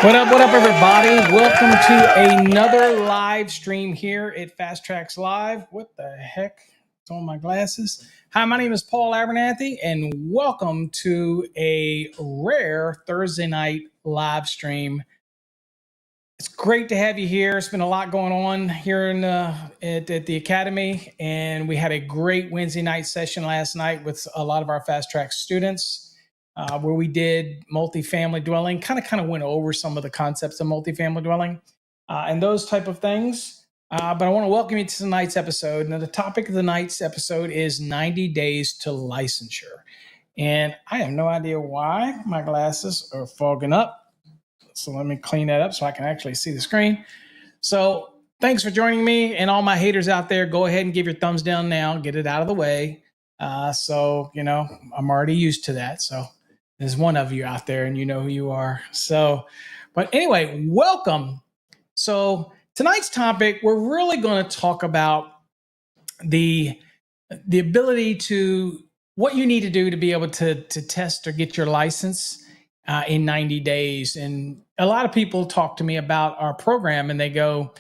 What up, everybody? Welcome to another live stream here at Fast Trax Live. What the heck? It's on my glasses. Hi, my name is Paul Abernathy, and welcome to a rare Thursday night live stream. It's great to have you here. It's been a lot going on here at the Academy, and we had a great Wednesday night session last night with a lot of our Fast Trax students. Where we did multifamily dwelling, kind of went over some of the concepts of multifamily dwelling and those type of things. But I want to welcome you to tonight's episode. Now, the topic of tonight's episode is 90 days to licensure. And I have no idea why my glasses are fogging up. So let me clean that up so I can actually see the screen. So thanks for joining me, and all my haters out there, go ahead and give your thumbs down now, get it out of the way. So, you know, I'm already used to that. So there's one of you out there and you know who you are. So, but anyway, welcome. So tonight's topic, we're really going to talk about the ability to, what you need to do to be able to test or get your license in 90 days. And a lot of people talk to me about our program and they go,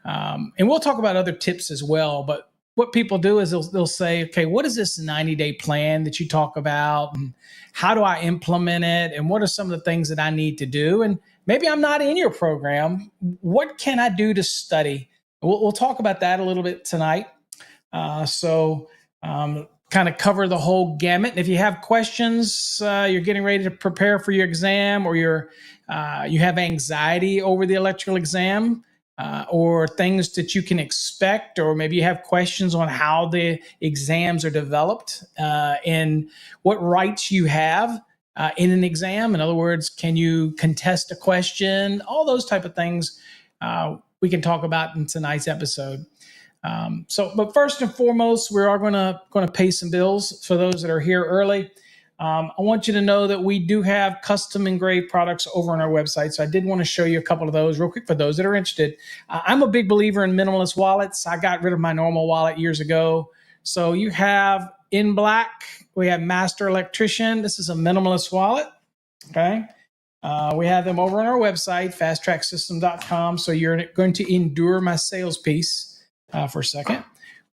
and we'll talk about other tips as well, but what people do is they'll say, okay, what is this 90-day plan that you talk about? And how do I implement it? And what are some of the things that I need to do? And maybe I'm not in your program. What can I do to study? We'll talk about that a little bit tonight. So kind of cover the whole gamut. And if you have questions, you're getting ready to prepare for your exam, or you have anxiety over the electrical exam, or things that you can expect, or maybe you have questions on how the exams are developed and what rights you have in an exam. In other words, can you contest a question? All those type of things we can talk about in tonight's episode. But first and foremost, we are going to pay some bills for those that are here early. I want you to know that we do have custom engraved products over on our website. So I did want to show you a couple of those real quick for those that are interested. I'm a big believer in minimalist wallets. I got rid of my normal wallet years ago. So you have in black, we have Master Electrician. This is a minimalist wallet. Okay. We have them over on our website, fasttracksystem.com. So you're going to endure my sales piece for a second.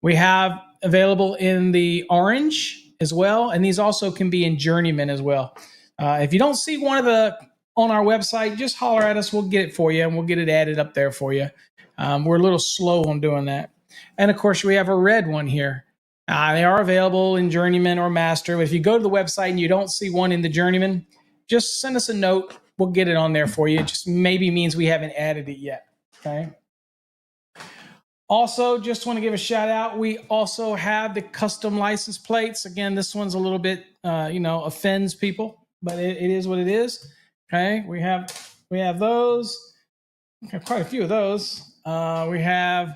We have available in the orange as well, and these also can be in journeyman as well. If you don't see one of the on our website, just holler at us. We'll get it for you, and we'll get it added up there for you. We're a little slow on doing that. And of course, we have a red one here. They are available in journeyman or master. But if you go to the website and you don't see one in the journeyman, just send us a note. We'll get it on there for you. It just maybe means we haven't added it yet. Okay. Also, just want to give a shout out. We also have the custom license plates. Again, this one's a little bit, offends people, but it is what it is. Okay, we have those. Okay, quite a few of those. We have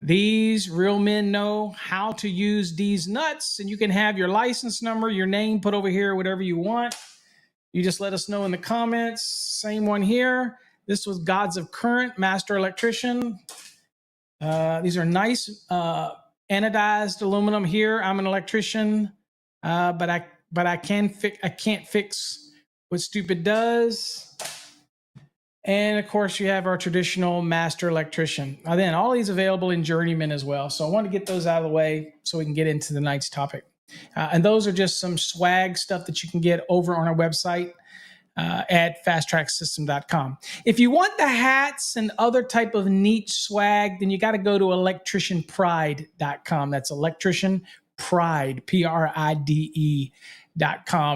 these. Real men know how to use these nuts, and you can have your license number, your name put over here, whatever you want. You just let us know in the comments. Same one here. This was Gods of Current, Master Electrician. These are nice anodized aluminum here. I'm an electrician, but I can't fix what stupid does. And of course, you have our traditional Master Electrician. Then all these available in journeyman as well. So I want to get those out of the way so we can get into the night's topic. And those are just some swag stuff that you can get over on our website. At fasttracksystem.com. If you want the hats and other type of neat swag, then you got to go to electricianpride.com. That's pride, PRIDE.com.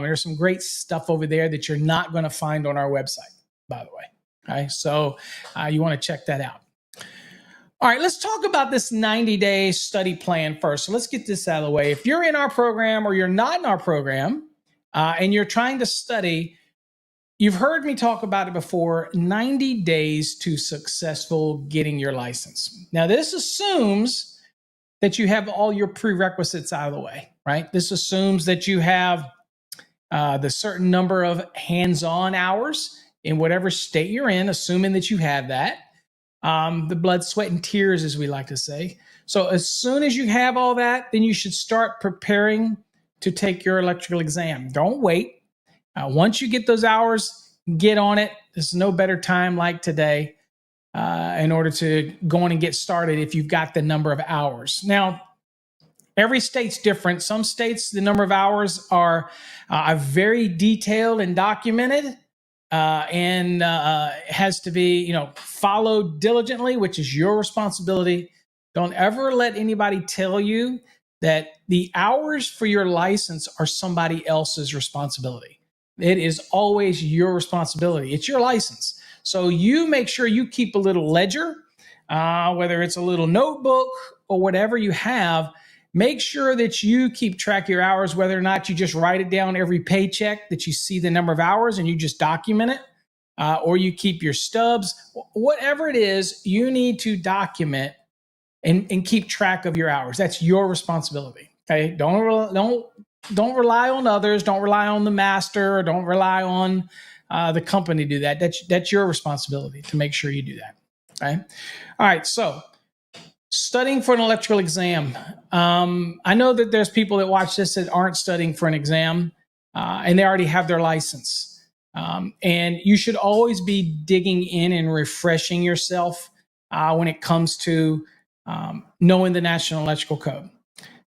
There's some great stuff over there that you're not going to find on our website, by the way. Okay, so you want to check that out. All right, let's talk about this 90-day study plan first. So let's get this out of the way. If you're in our program or you're not in our program and you're trying to study, you've heard me talk about it before, 90 days to successful getting your license. Now, this assumes that you have all your prerequisites out of the way, right? This assumes that you have the certain number of hands-on hours in whatever state you're in, assuming that you have that. The blood, sweat, and tears, as we like to say. So as soon as you have all that, then you should start preparing to take your electrical exam. Don't wait. Once you get those hours, get on it. There's no better time like today in order to go on and get started if you've got the number of hours. Now, every state's different. Some states, the number of hours are very detailed and documented. And has to be, followed diligently, which is your responsibility. Don't ever let anybody tell you that the hours for your license are somebody else's responsibility. It is always your responsibility. It's your license. So you make sure you keep a little ledger, whether it's a little notebook or whatever you have. Make sure that you keep track of your hours, whether or not you just write it down every paycheck that you see the number of hours and you just document it, or you keep your stubs. Whatever it is, you need to document and keep track of your hours. That's your responsibility. Okay, don't rely on others. Don't rely on the master. Or don't rely on the company to do that. That's your responsibility to make sure you do that. Okay. All right. So, studying for an electrical exam. I know that there's people that watch this that aren't studying for an exam and they already have their license. And you should always be digging in and refreshing yourself when it comes to knowing the National Electrical Code.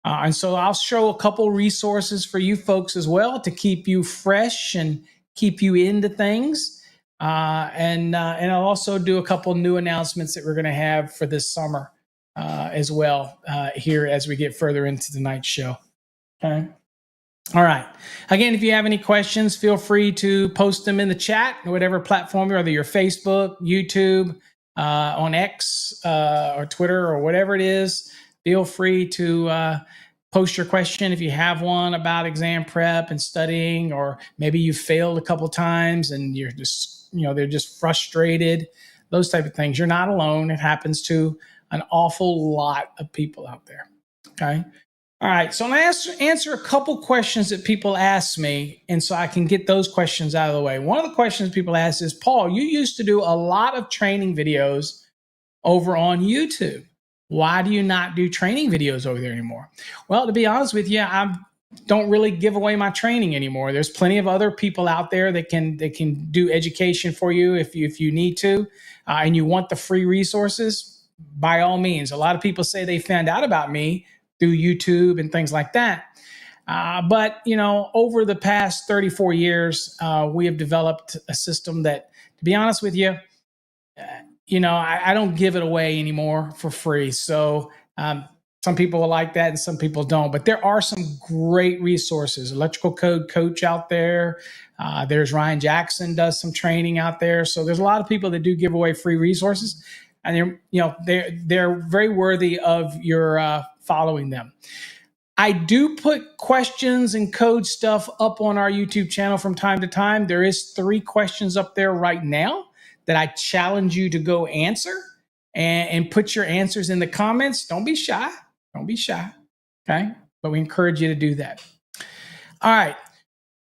And so I'll show a couple resources for you folks as well to keep you fresh and keep you into things. And I'll also do a couple new announcements that we're going to have for this summer. As well here as we get further into tonight's show. Okay. All right. Again, if you have any questions, feel free to post them in the chat, whatever platform, whether you're Facebook, YouTube, on X, or Twitter, or whatever it is. Feel free to post your question if you have one about exam prep and studying, or maybe you failed a couple times and you're just, they're just frustrated. Those type of things. You're not alone. It happens to an awful lot of people out there. Okay. All right. So I'm going to answer a couple questions that people ask me, and so I can get those questions out of the way. One of the questions people ask is, Paul, you used to do a lot of training videos over on YouTube. Why do you not do training videos over there anymore? Well, to be honest with you, I don't really give away my training anymore. There's plenty of other people out there that can do education for you if you need to, and you want the free resources. By all means. A lot of people say they found out about me through YouTube and things like that. But, over the past 34 years, we have developed a system that, to be honest with you, I don't give it away anymore for free. So some people will like that and some people don't. But there are some great resources. Electrical Code Coach out there. There's Ryan Jackson does some training out there. So there's a lot of people that do give away free resources. And they're very worthy of your following them. I do put questions and code stuff up on our YouTube channel from time to time. There is 3 questions up there right now that I challenge you to go answer and put your answers in the comments. Don't be shy. Don't be shy. Okay. But we encourage you to do that. All right.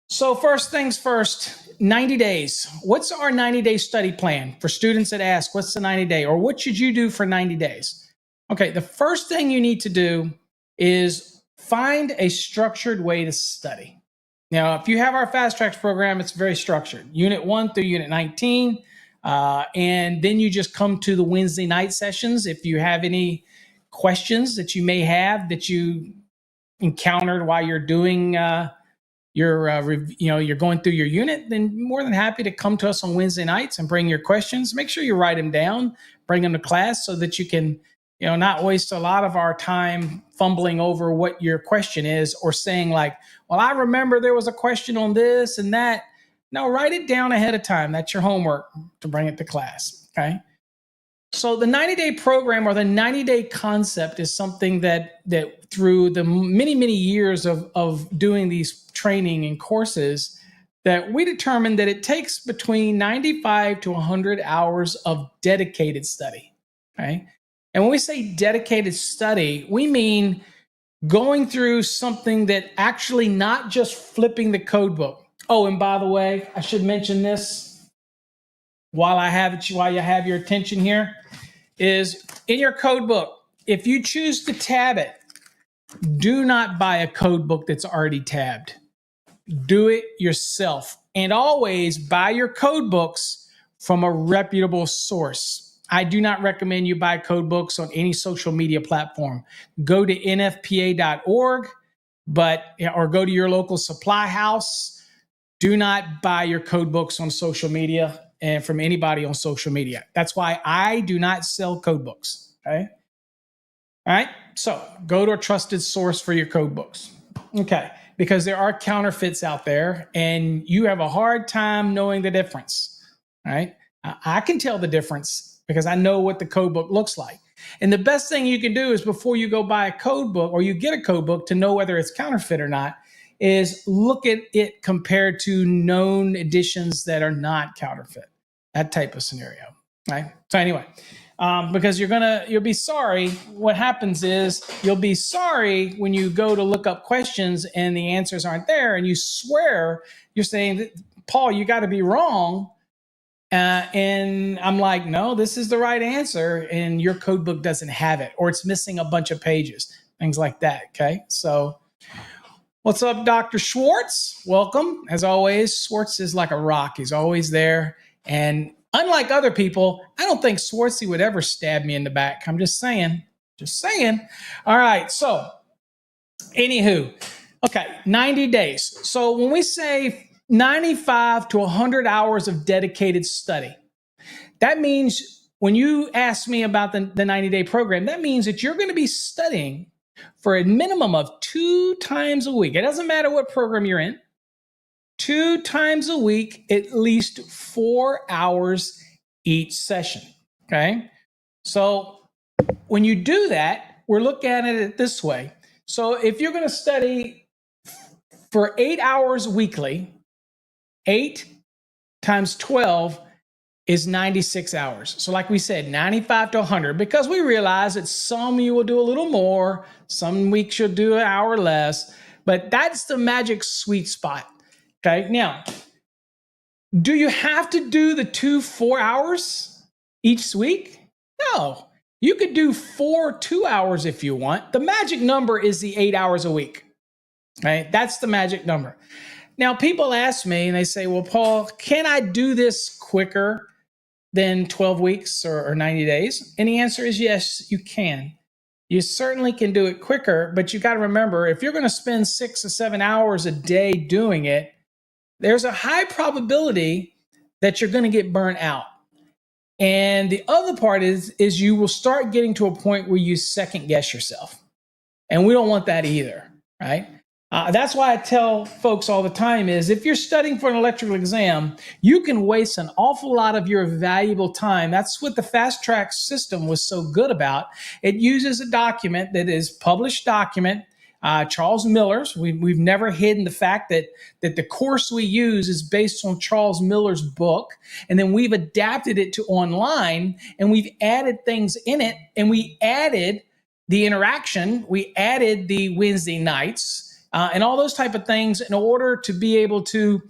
So first things first. 90 days. What's our 90-day study plan for students that ask, what's the 90-day, or what should you do for 90 days? Okay, the first thing you need to do is find a structured way to study. Now, if you have our Fast Tracks program, it's very structured. Unit 1 through Unit 19, and then you just come to the Wednesday night sessions. If you have any questions that you may have that you encountered while you're doing you're going through your unit, then more than happy to come to us on Wednesday nights and bring your questions. Make sure you write them down, bring them to class so that you can not waste a lot of our time fumbling over what your question is or saying like, well, I remember there was a question on this and that. No, write it down ahead of time. That's your homework to bring it to class. Okay. So the 90-day program or the 90-day concept is something that through the many, many years of doing these training and courses, that we determined that it takes between 95 to 100 hours of dedicated study. Okay. And when we say dedicated study, we mean going through something that actually not just flipping the code book. Oh, and by the way, I should mention this while you have your attention here, is in your code book, if you choose to tab it, do not buy a code book that's already tabbed. Do it yourself. And always buy your code books from a reputable source. I do not recommend you buy code books on any social media platform. Go to nfpa.org, or go to your local supply house. Do not buy your code books on social media and from anybody on social media. That's why I do not sell code books. Okay. All right. So go to a trusted source for your code books. Okay. Because there are counterfeits out there and you have a hard time knowing the difference. All right. I can tell the difference because I know what the code book looks like. And the best thing you can do is before you go buy a code book or you get a code book to know whether it's counterfeit or not, is look at it compared to known editions that are not counterfeit. That type of scenario. Right. So anyway, because you'll be sorry. What happens is you'll be sorry when you go to look up questions and the answers aren't there, and you swear you're saying, Paul, you got to be wrong. And I'm like, no, this is the right answer, and your code book doesn't have it, or it's missing a bunch of pages, things like that. Okay, so what's up, Dr. Schwartz? Welcome. As always, Schwartz is like a rock. He's always there, and unlike other people, I don't think Swartzy would ever stab me in the back. I'm just saying. All right. So, anywho, okay, 90 days. So when we say 95 to 100 hours of dedicated study, that means when you ask me about the 90-day program, that means that you're going to be studying for a minimum of 2 times a week. It doesn't matter what program you're in. 2 times a week, at least 4 hours each session. Okay. So when you do that, we're looking at it this way. So if you're going to study for 8 hours weekly, 8 times 12 is 96 hours. So like we said, 95 to 100, because we realize that some you will do a little more, some weeks you'll do an hour less, but that's the magic sweet spot. Okay, now, do you have to do the 4 hours each week? No, you could do 2 hours if you want. The magic number is the 8 hours a week, right? That's the magic number. Now, people ask me and they say, well, Paul, can I do this quicker than 12 weeks or 90 days? And the answer is yes, you can. You certainly can do it quicker, but you got to remember, if you're going to spend 6 or 7 hours a day doing it, there's a high probability that you're going to get burnt out. And the other part is you will start getting to a point where you second guess yourself. And we don't want that either, right? That's why I tell folks all the time is if you're studying for an electrical exam, you can waste an awful lot of your valuable time. That's what the Fast Track system was so good about. It uses a document that is published document, Charles Miller's. We've never hidden the fact that the course we use is based on Charles Miller's book, and then we've adapted it to online, and we've added things in it, and we added the interaction, we added the Wednesday nights, and all those type of things in order to be able to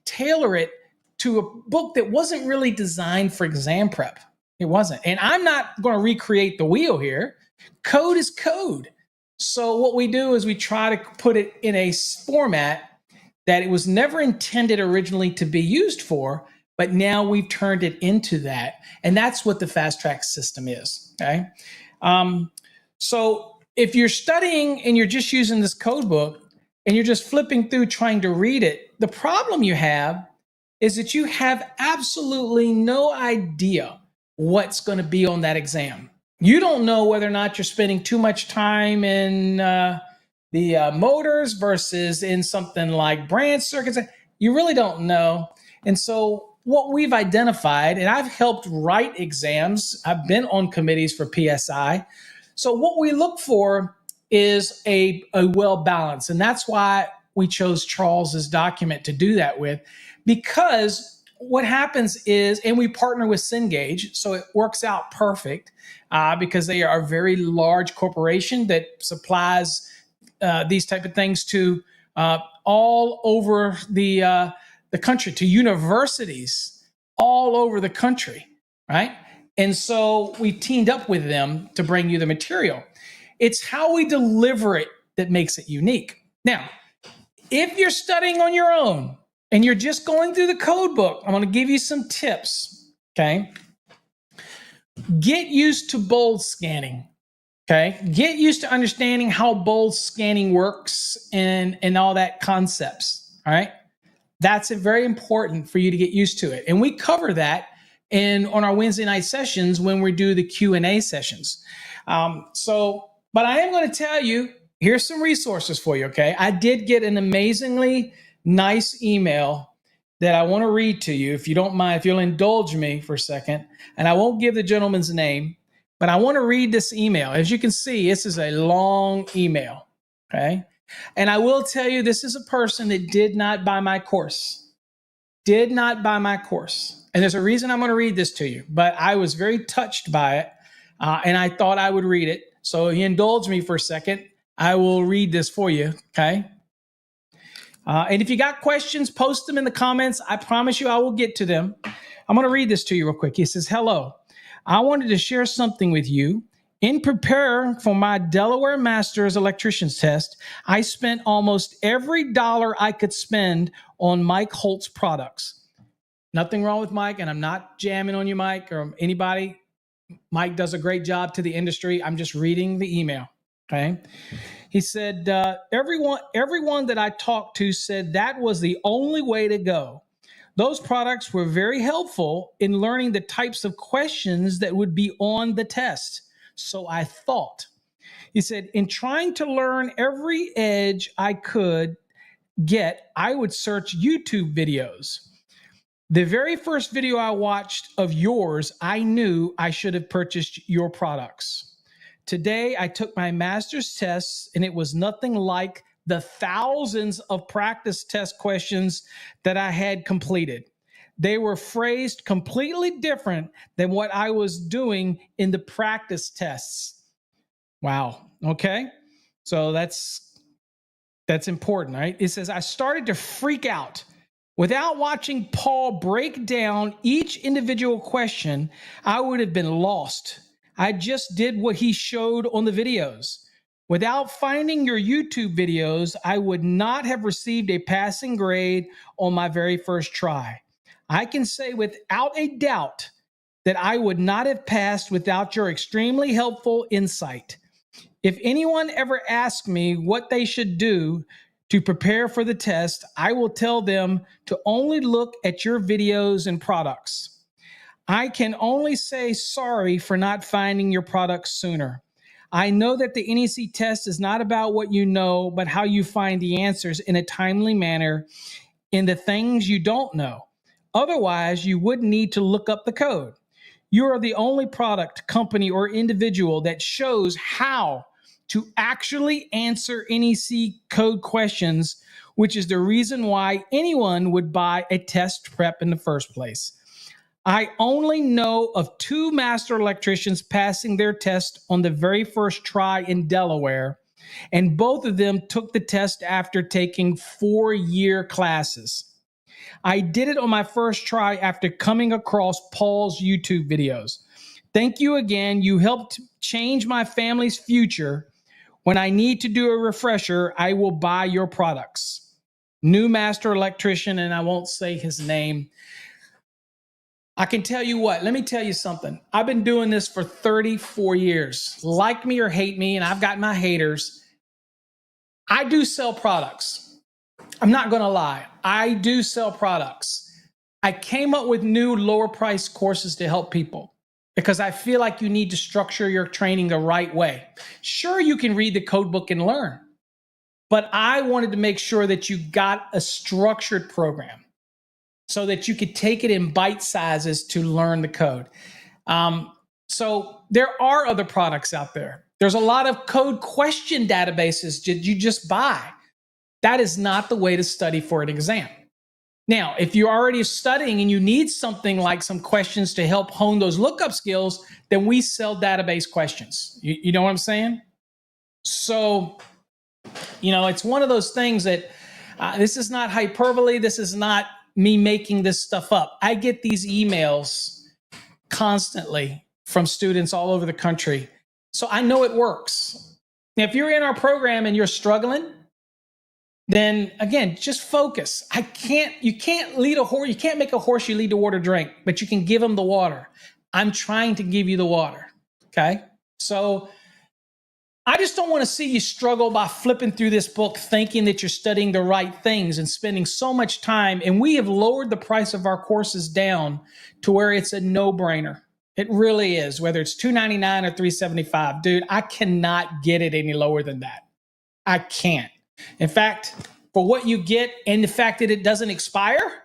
tailor it to a book that wasn't really designed for exam prep. It wasn't. And I'm not going to recreate the wheel here. Code is code. So what we do is we try to put it in a format that it was never intended originally to be used for, but now we've turned it into that. And that's what the Fast Track system is. Okay. So if you're studying and you're just using this code book and you're just flipping through trying to read it, the problem you have is that you have absolutely no idea what's going to be on that exam. You don't know whether or not you're spending too much time in the motors versus in something like branch circuits. You really don't know. And so what we've identified, and I've helped write exams, I've been on committees for PSI. So what we look for is a well balance. And that's why we chose Charles's document to do that with, because what happens is, and we partner with Cengage, so it works out perfect because they are a very large corporation that supplies these type of things to all over the country, to universities all over the country, right? And so we teamed up with them to bring you the material. It's how we deliver it that makes it unique. Now, if you're studying on your own and you're just going through the code book, I'm going to give you some tips, okay? Get used to bold scanning, okay? Get used to understanding how bold scanning works and all that concepts, all right? That's very important for you to get used to it. And we cover that on our Wednesday night sessions when we do the Q&A sessions. But I am going to tell you, here's some resources for you, okay? I did get an amazingly nice email that I want to read to you, if you don't mind, if you'll indulge me for a second. And I won't give the gentleman's name, but I want to read this email. As you can see, this is a long email, okay? And I will tell you, this is a person that did not buy my course. Did not buy my course. And there's a reason I'm going to read this to you, but I was very touched by it, and I thought I would read it. So you indulge me for a second. I will read this for you, okay? And if you got questions, post them in the comments. I promise you I will get to them. I'm going to read this to you real quick. He says, hello. I wanted to share something with you. In preparing for my Delaware Master's electrician's test, I spent almost every dollar I could spend on Mike Holt's products. Nothing wrong with Mike, and I'm not jamming on you, Mike, or anybody. Mike does a great job to the industry. I'm just reading the email, okay? He said, everyone that I talked to said that was the only way to go. Those products were very helpful in learning the types of questions that would be on the test. So I thought. He said, in trying to learn every edge I could get, I would search YouTube videos. The very first video I watched of yours, I knew I should have purchased your products. Today, I took my master's tests, and it was nothing like the thousands of practice test questions that I had completed. They were phrased completely different than what I was doing in the practice tests. Wow. Okay. So that's important, right? It says, I started to freak out. Without watching Paul break down each individual question, I would have been lost. I just did what he showed on the videos. Without finding your YouTube videos, I would not have received a passing grade on my very first try. I can say without a doubt that I would not have passed without your extremely helpful insight. If anyone ever asks me what they should do to prepare for the test, I will tell them to only look at your videos and products. I can only say sorry for not finding your products sooner. I know that the NEC test is not about what you know, but how you find the answers in a timely manner in the things you don't know. Otherwise, you wouldn't need to look up the code. You are the only product, company, or individual that shows how to actually answer NEC code questions, which is the reason why anyone would buy a test prep in the first place. I only know of 2 master electricians passing their test on the very first try in Delaware, and both of them took the test after taking 4-year classes. I did it on my first try after coming across Paul's YouTube videos. Thank you again. You helped change my family's future. When I need to do a refresher, I will buy your products. New master electrician, and I won't say his name. I can tell you what, let me tell you something. I've been doing this for 34 years. Like me or hate me, and I've got my haters. I do sell products. I'm not going to lie. I do sell products. I came up with new lower price courses to help people. because I feel like you need to structure your training the right way. Sure, you can read the code book and learn, but I wanted to make sure that you got a structured program so that you could take it in bite sizes to learn the code. So there are other products out there. There's a lot of code question databases that you just buy. That is not the way to study for an exam. Now, if you're already studying and you need something like some questions to help hone those lookup skills, then we sell database questions. You know what I'm saying? So, it's one of those things that this is not hyperbole. This is not me making this stuff up. I get these emails constantly from students all over the country. So I know it works. Now, if you're in our program and you're struggling, then again, just focus. You can't lead a horse. You can't make a horse you lead the water drink, but you can give him the water. I'm trying to give you the water. Okay. So I just don't want to see you struggle by flipping through this book, thinking that you're studying the right things and spending so much time. And we have lowered the price of our courses down to where it's a no-brainer. It really is, whether it's $299 or $375. Dude, I cannot get it any lower than that. I can't. In fact, for what you get and the fact that it doesn't expire,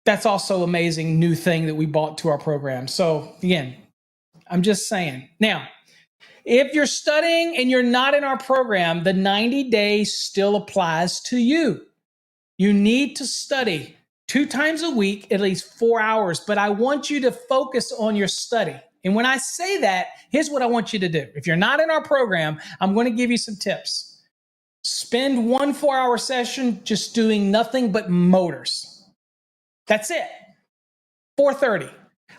that's also an amazing new thing that we bought to our program. So again, I'm just saying. Now, if you're studying and you're not in our program, the 90 days still applies to you. You need to study 2 times a week, at least 4 hours, but I want you to focus on your study. And when I say that, here's what I want you to do. If you're not in our program, I'm going to give you some tips. Spend 1 4-hour session just doing nothing but motors. That's it. 430.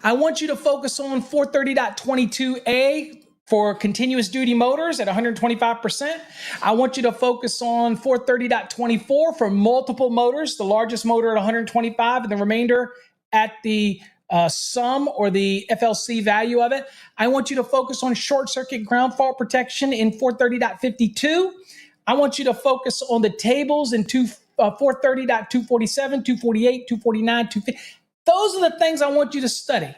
I want you to focus on 430.22a for continuous duty motors at 125%. I want you to focus on 430.24 for multiple motors, the largest motor at 125 and the remainder at the sum or the FLC value of it. I want you to focus on short circuit ground fault protection in 430.52. I want you to focus on the tables in 430.247, 248, 249, 250. Those are the things I want you to study.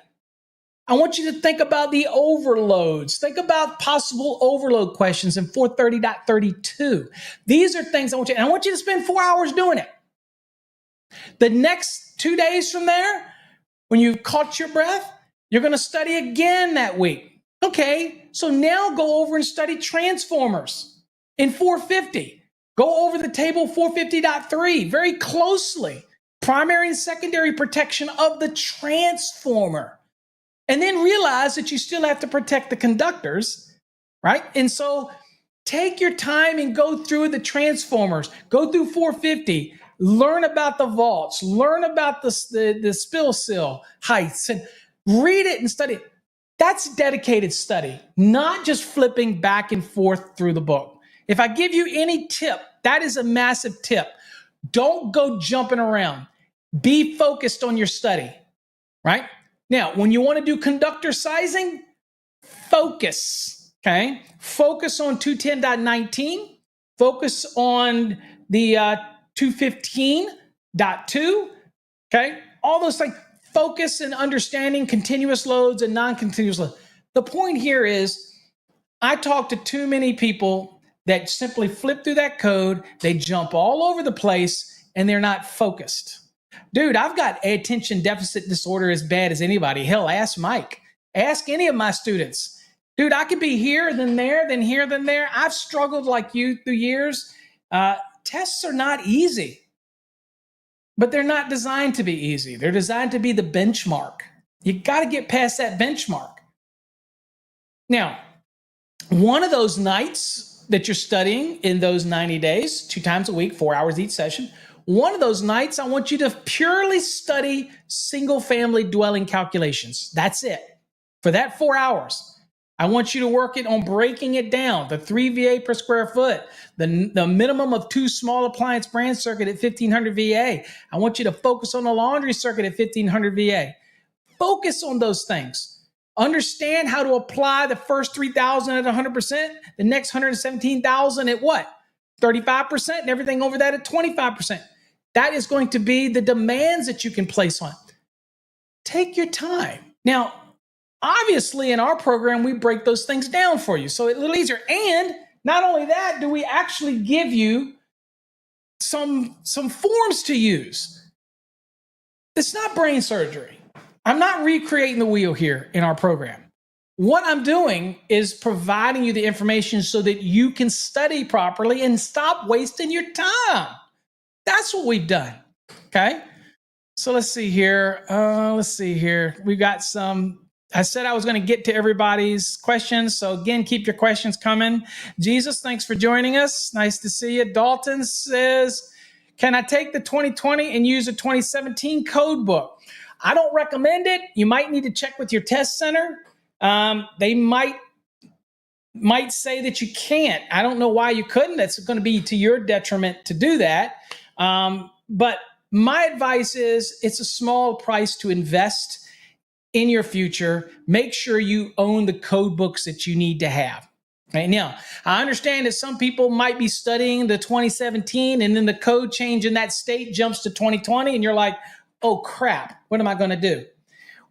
I want you to think about the overloads. Think about possible overload questions in 430.32. These are things I want you, and I want you to spend 4 hours doing it. The next 2 days from there, when you've caught your breath, you're going to study again that week. Okay, so now go over and study transformers in 450. Go over the table 450.3 very closely. Primary and secondary protection of the transformer. And then realize that you still have to protect the conductors, right? And so take your time and go through the transformers. Go through 450. Learn about the vaults. Learn about the spill sill heights. And read it and study it. That's dedicated study, not just flipping back and forth through the book. If I give you any tip, that is a massive tip. Don't go jumping around. Be focused on your study, right? Now, when you want to do conductor sizing, focus, okay? Focus on 210.19. Focus on the 215.2, okay? All those things. Focus and understanding continuous loads and non-continuous loads. The point here is I talk to too many people that simply flip through that code, they jump all over the place, and they're not focused. Dude, I've got attention deficit disorder as bad as anybody. Hell, ask Mike. Ask any of my students. Dude, I could be here, then there, then here, then there. I've struggled like you through years. Tests are not easy, but they're not designed to be easy. They're designed to be the benchmark. You got to get past that benchmark. Now, one of those nights that you're studying in those 90 days, 2 times a week, 4 hours each session, one of those nights, I want you to purely study single-family dwelling calculations. That's it. For that 4 hours, I want you to work it on breaking it down, the 3 VA per square foot, the minimum of 2 small appliance branch circuit at 1,500 VA. I want you to focus on the laundry circuit at 1,500 VA. Focus on those things. Understand how to apply the first 3,000 at 100%, the next 117,000 at what? 35%, and everything over that at 25%. That is going to be the demands that you can place on it. Take your time. Now, Obviously, in our program, we break those things down for you. So it's a little easier. And not only that, do we actually give you some forms to use. It's not brain surgery. I'm not recreating the wheel here in our program. What I'm doing is providing you the information so that you can study properly and stop wasting your time. That's what we've done. Okay. So let's see here. We've got some. I said I was going to get to everybody's questions. So again, keep your questions coming. Jesus, thanks for joining us. Nice to see you. Dalton says, can I take the 2020 and use a 2017 code book? I don't recommend it. You might need to check with your test center. They might say that you can't. I don't know why you couldn't. That's going to be to your detriment to do that. But my advice is it's a small price to invest in your future. Make sure you own the code books that you need to have. Right now, I understand that some people might be studying the 2017 and then the code change in that state jumps to 2020 and you're like, oh crap, what am I going to do?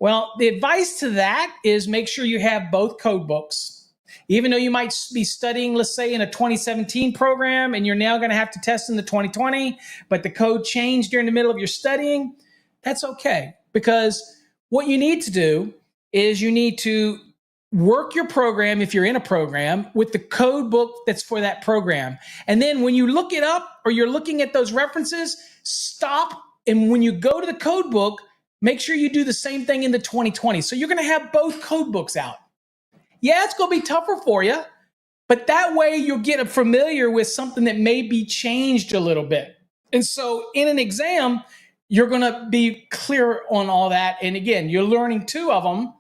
Well, the advice to that is make sure you have both code books. Even though you might be studying, let's say, in a 2017 program and you're now going to have to test in the 2020, but the code changed during the middle of your studying, that's okay. Because what you need to do is you need to work your program, if you're in a program, with the code book that's for that program. And then when you look it up or you're looking at those references, stop. And when you go to the code book, make sure you do the same thing in the 2020. So you're going to have both code books out. Yeah, it's going to be tougher for you, but that way you'll get familiar with something that may be changed a little bit. And so in an exam, you're going to be clear on all that. And again, you're learning two of them,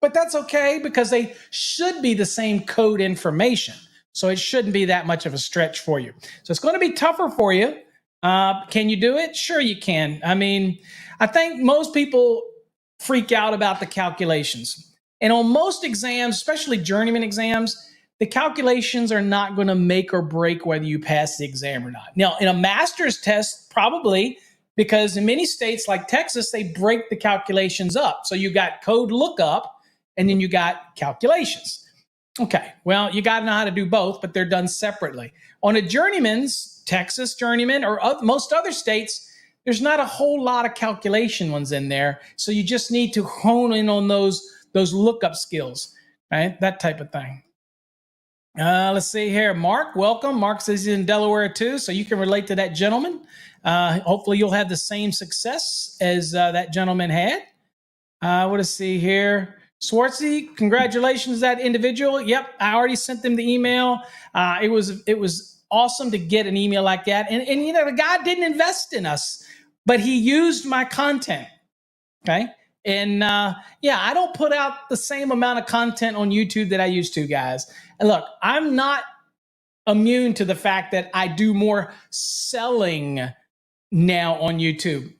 but that's okay because they should be the same code information. So it shouldn't be that much of a stretch for you. So it's going to be tougher for you. Can you do it? Sure you can. I mean, I think most people freak out about the calculations. And on most exams, especially journeyman exams, the calculations are not going to make or break whether you pass the exam or not. Now, in a master's test, probably, because in many states like Texas, they break the calculations up. So you got code lookup and then you got calculations. Okay, well, you got to know how to do both, but they're done separately. On a journeyman's, Texas journeyman, or most other states, there's not a whole lot of calculation ones in there. So you just need to hone in on those lookup skills, right? That type of thing. Let's see here. Mark, welcome. Mark says he's in Delaware too, so you can relate to that gentleman. Hopefully you'll have the same success as that gentleman had. What to see here? Swartzy, congratulations, that individual. Yep, I already sent them the email. It was awesome to get an email like that. And you know, the guy didn't invest in us, but he used my content. Okay. And yeah, I don't put out the same amount of content on YouTube that I used to, guys. And look, I'm not immune to the fact that I do more selling now on YouTube.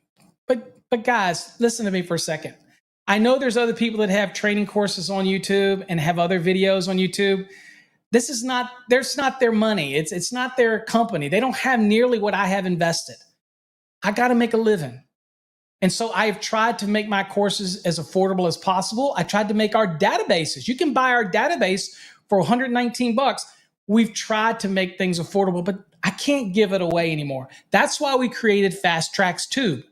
But guys, listen to me for a second. I know there's other people that have training courses on YouTube and have other videos on YouTube. That's not their money. It's not their company. They don't have nearly what I have invested. I got to make a living. And so I've tried to make my courses as affordable as possible. I tried to make our databases. You can buy our database for $119. We've tried to make things affordable, but I can't give it away anymore. That's why we created Fast Trax Tube.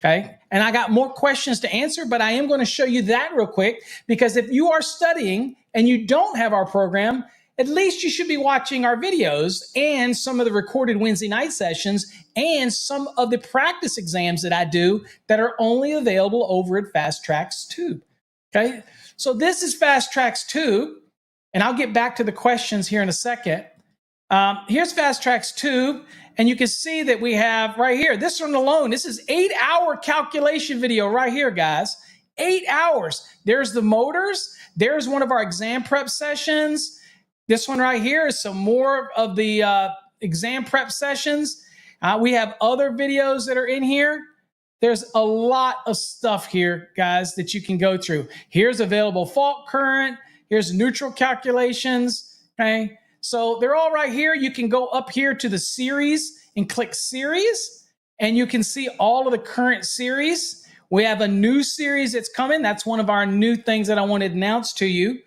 Okay. And I got more questions to answer, but I am going to show you that real quick, because if you are studying and you don't have our program, at least you should be watching our videos and some of the recorded Wednesday night sessions and some of the practice exams that I do that are only available over at Fast Trax Tube. Okay. So this is Fast Trax Tube, and I'll get back to the questions here in a second. Here's Fast Trax Tube, and you can see that we have right here, this one alone, this is 8-hour calculation video right here, guys. 8 hours. There's the motors. There's one of our exam prep sessions. This one right here is some more of the exam prep sessions. We have other videos that are in here. There's a lot of stuff here, guys, that you can go through. Here's available fault current. Here's neutral calculations. Okay. So they're all right here. You can go up here to the series and click series, and you can see all of the current series. We have a new series that's coming. That's one of our new things that I want to announce to you,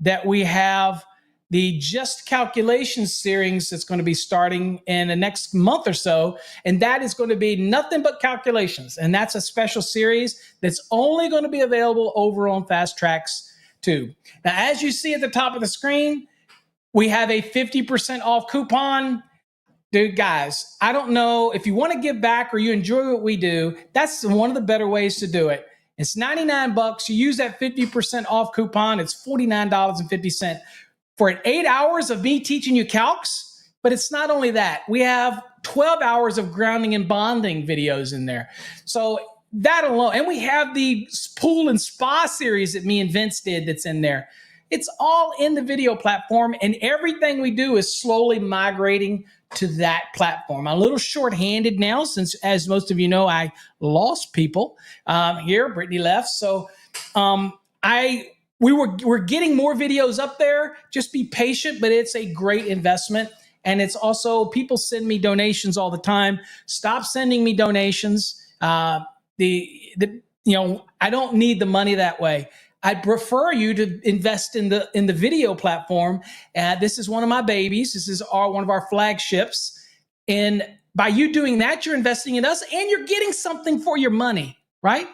that we have the Just Calculations series that's going to be starting in the next month or so. And that is going to be nothing but calculations. And that's a special series that's only going to be available over on Fast Trax 2. Now, as you see at the top of the screen, we have a 50% off coupon. Dude, guys, I don't know if you want to give back or you enjoy what we do. That's one of the better ways to do it. It's $99. You use that 50% off coupon. It's $49.50 for 8 hours of me teaching you calcs. But it's not only that. We have 12 hours of grounding and bonding videos in there. So that alone, and we have the pool and spa series that me and Vince did that's in there. It's all in the video platform, and everything we do is slowly migrating to that platform. I'm a little short-handed now since, as most of you know, I lost people here. Brittany left. So we're getting more videos up there. Just be patient, but it's a great investment. And it's also, people send me donations all the time. Stop sending me donations. I don't need the money that way. I'd prefer you to invest in the video platform. This is one of my babies. This is one of our flagships. And by you doing that, you're investing in us and you're getting something for your money, right?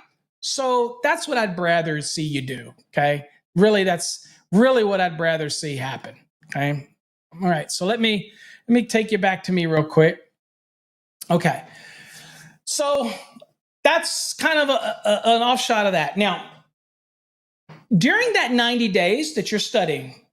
So that's what I'd rather see you do, okay? Really, that's really what I'd rather see happen, okay? All right, so let me take you back to me real quick. Okay, so that's kind of an offshot of that. Now, during that 90 days that you're studying,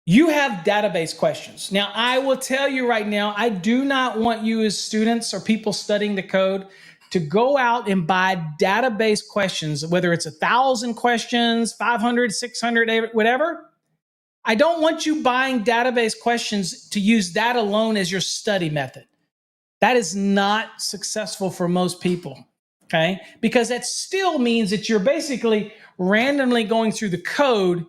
you have database questions. Now, I will tell you right now, I do not want you as students or people studying the code to go out and buy database questions, whether it's 1,000 questions, 500, 600, whatever. I don't want you buying database questions to use that alone as your study method. That is not successful for most people, okay? Because that still means that you're basically randomly going through the code,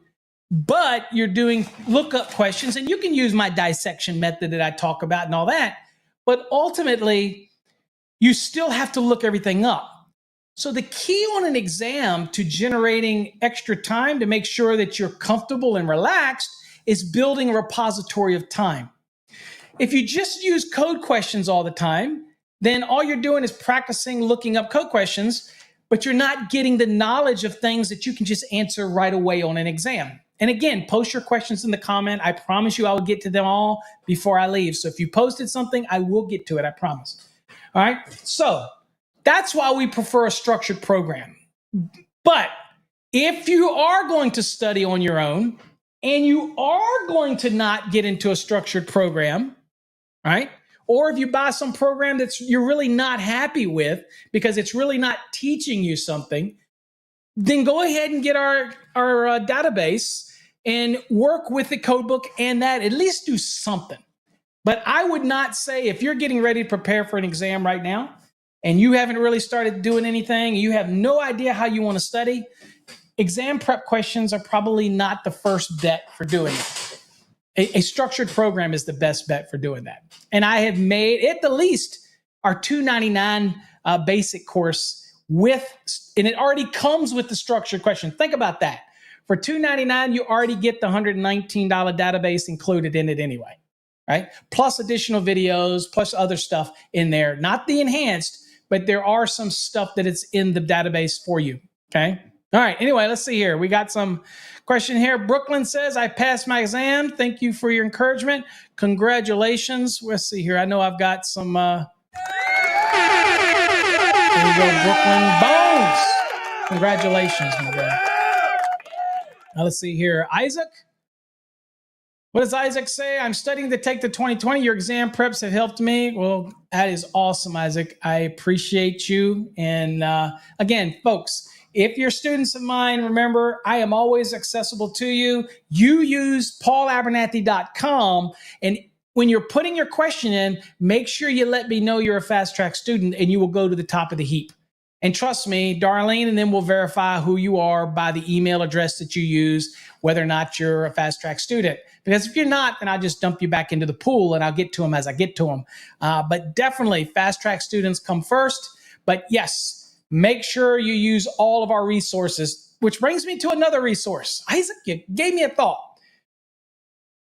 but you're doing lookup questions, and you can use my dissection method that I talk about and all that, but ultimately, you still have to look everything up. So the key on an exam to generating extra time to make sure that you're comfortable and relaxed is building a repository of time. If you just use code questions all the time, then all you're doing is practicing looking up code questions, but you're not getting the knowledge of things that you can just answer right away on an exam. And again, post your questions in the comment. I promise you I will get to them all before I leave. So if you posted something, I will get to it, I promise. All right, so that's why we prefer a structured program. But if you are going to study on your own and you are going to not get into a structured program, right? Or if you buy some program that you're really not happy with because it's really not teaching you something, then go ahead and get our database and work with the code book and that, at least do something. But I would not say, if you're getting ready to prepare for an exam right now and you haven't really started doing anything, you have no idea how you want to study, exam prep questions are probably not the first bet for doing it. A structured program is the best bet for doing that. And I have made, at the least, our $299 basic course and it already comes with the structured question. Think about that. For $299, you already get the $119 database included in it anyway. Right? Plus additional videos, plus other stuff in there. Not the enhanced, but there are some stuff that it's in the database for you. Okay? All right. Anyway, let's see here. We got some question here. Brooklyn says, I passed my exam. Thank you for your encouragement. Congratulations. Let's see here. I know I've got some. There you go, Brooklyn. Bones. Congratulations, my guy. Now let's see here. Isaac. What does Isaac say? I'm studying to take the 2020. Your exam preps have helped me. Well, that is awesome, Isaac. I appreciate you. And again, folks, if you're students of mine, remember, I am always accessible to you. You use paulabernathy.com. And when you're putting your question in, make sure you let me know you're a Fast Track student and you will go to the top of the heap. And trust me, Darlene, and then we'll verify who you are by the email address that you use, whether or not you're a Fast Track student. Because if you're not, then I'll just dump you back into the pool and I'll get to them as I get to them. But definitely, Fast Track students come first. But yes, Make sure you use all of our resources, which brings me to another resource. Isaac, you gave me a thought.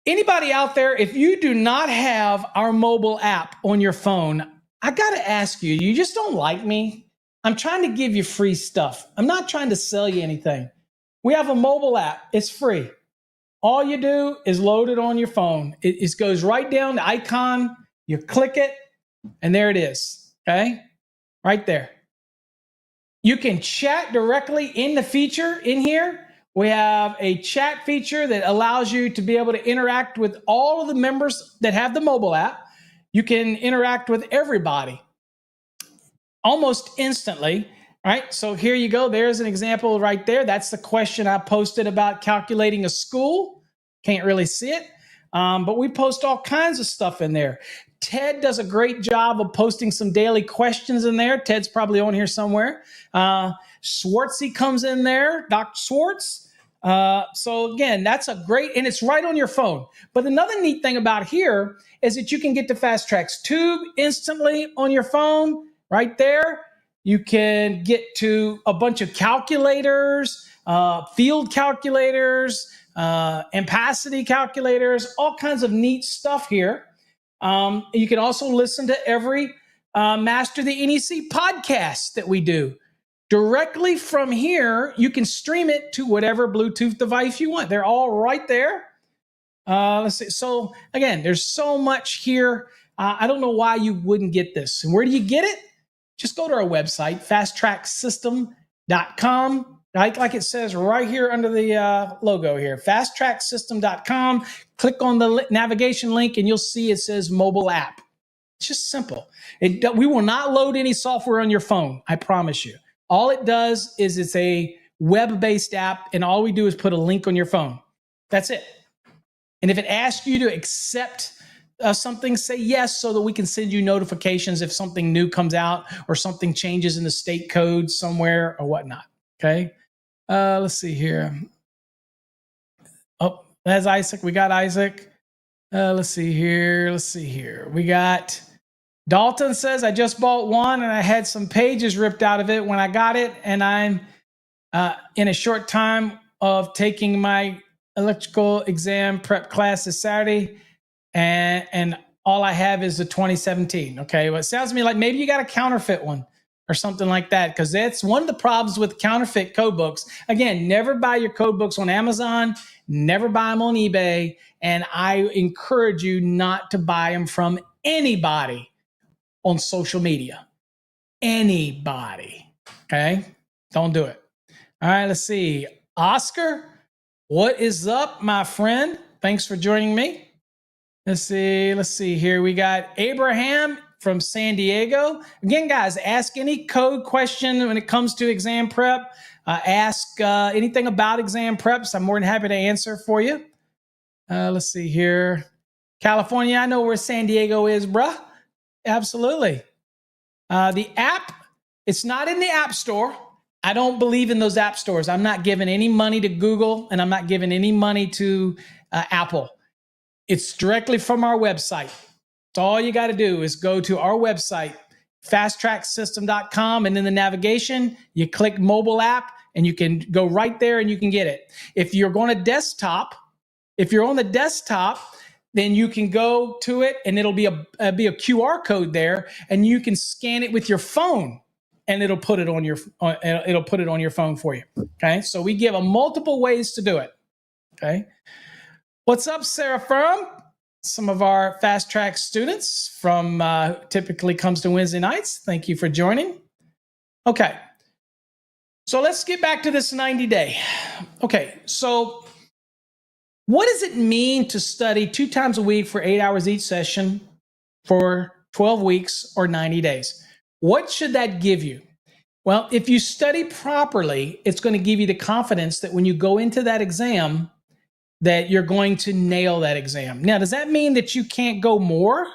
Anybody out there, if you do not have our mobile app on your phone, I got to ask you, you just don't like me? I'm trying to give you free stuff. I'm not trying to sell you anything. We have a mobile app. It's free. All you do is load it on your phone. It goes right down the icon. You click it, and there it is. Okay? Right there. You can chat directly in the feature in here. We have a chat feature that allows you to be able to interact with all of the members that have the mobile app. You can interact with everybody almost instantly, right? So here you go. There's an example right there. That's the question I posted about calculating a school. Can't really see it, but we post all kinds of stuff in there. Ted does a great job of posting some daily questions in there. Ted's probably on here somewhere. Swartzy comes in there, Dr. Swartz. So again, that's a great, and it's right on your phone. But another neat thing about here is that you can get to Fast Track's Tube instantly on your phone right there. You can get to a bunch of calculators, field calculators, ampacity calculators, all kinds of neat stuff here. You can also listen to every Master the NEC podcast that we do. Directly from here, you can stream it to whatever Bluetooth device you want. They're all right there. Let's see. So again, there's so much here. I don't know why you wouldn't get this. And where do you get it? Just go to our website, fasttracksystem.com. Like it says right here under the logo here, fasttracksystem.com. Click on the navigation link and you'll see it says mobile app. It's just simple. We will not load any software on your phone, I promise you. All it does is it's a web-based app, and all we do is put a link on your phone. That's it. And if it asks you to accept something, say yes, so that we can send you notifications if something new comes out or something changes in the state code somewhere or whatnot. Okay. Let's see here. Oh, that's Isaac. We got Isaac. Let's see here. We got Dalton says, I just bought one and I had some pages ripped out of it when I got it. And I'm in a short time of taking my electrical exam prep class this Saturday. And all I have is the 2017. Okay. Well, it sounds to me like maybe you got a counterfeit one or something like that, because that's one of the problems with counterfeit code books. Again, never buy your code books on Amazon, never buy them on eBay. And I encourage you not to buy them from anybody on social media. Anybody. Okay? Don't do it. All right, let's see. Oscar, what is up, my friend? Thanks for joining me. Let's see here. We got Abraham from San Diego. Again, guys, ask any code question when it comes to exam prep. Ask anything about exam preps. I'm more than happy to answer for you. Let's see here. California, I know where San Diego is, bruh. Absolutely. The app, it's not in the App Store. I don't believe in those app stores. I'm not giving any money to Google, and I'm not giving any money to Apple. It's directly from our website. So all you got to do is go to our website, fasttracksystem.com, and in the navigation, you click mobile app, and you can go right there and you can get it. If you're on the desktop, then you can go to it and it'll be a QR code there, and you can scan it with your phone and it'll put it on your phone for you. Okay. So we give multiple ways to do it. Okay. What's up, Sarah Firm? Some of our Fast Track students from typically comes to Wednesday nights. Thank you for joining. Okay. So let's get back to this 90-day. Okay. So what does it mean to study 2 times a week for 8 hours each session for 12 weeks or 90 days? What should that give you? Well, if you study properly, it's going to give you the confidence that when you go into that exam, that you're going to nail that exam. Now, does that mean that you can't go more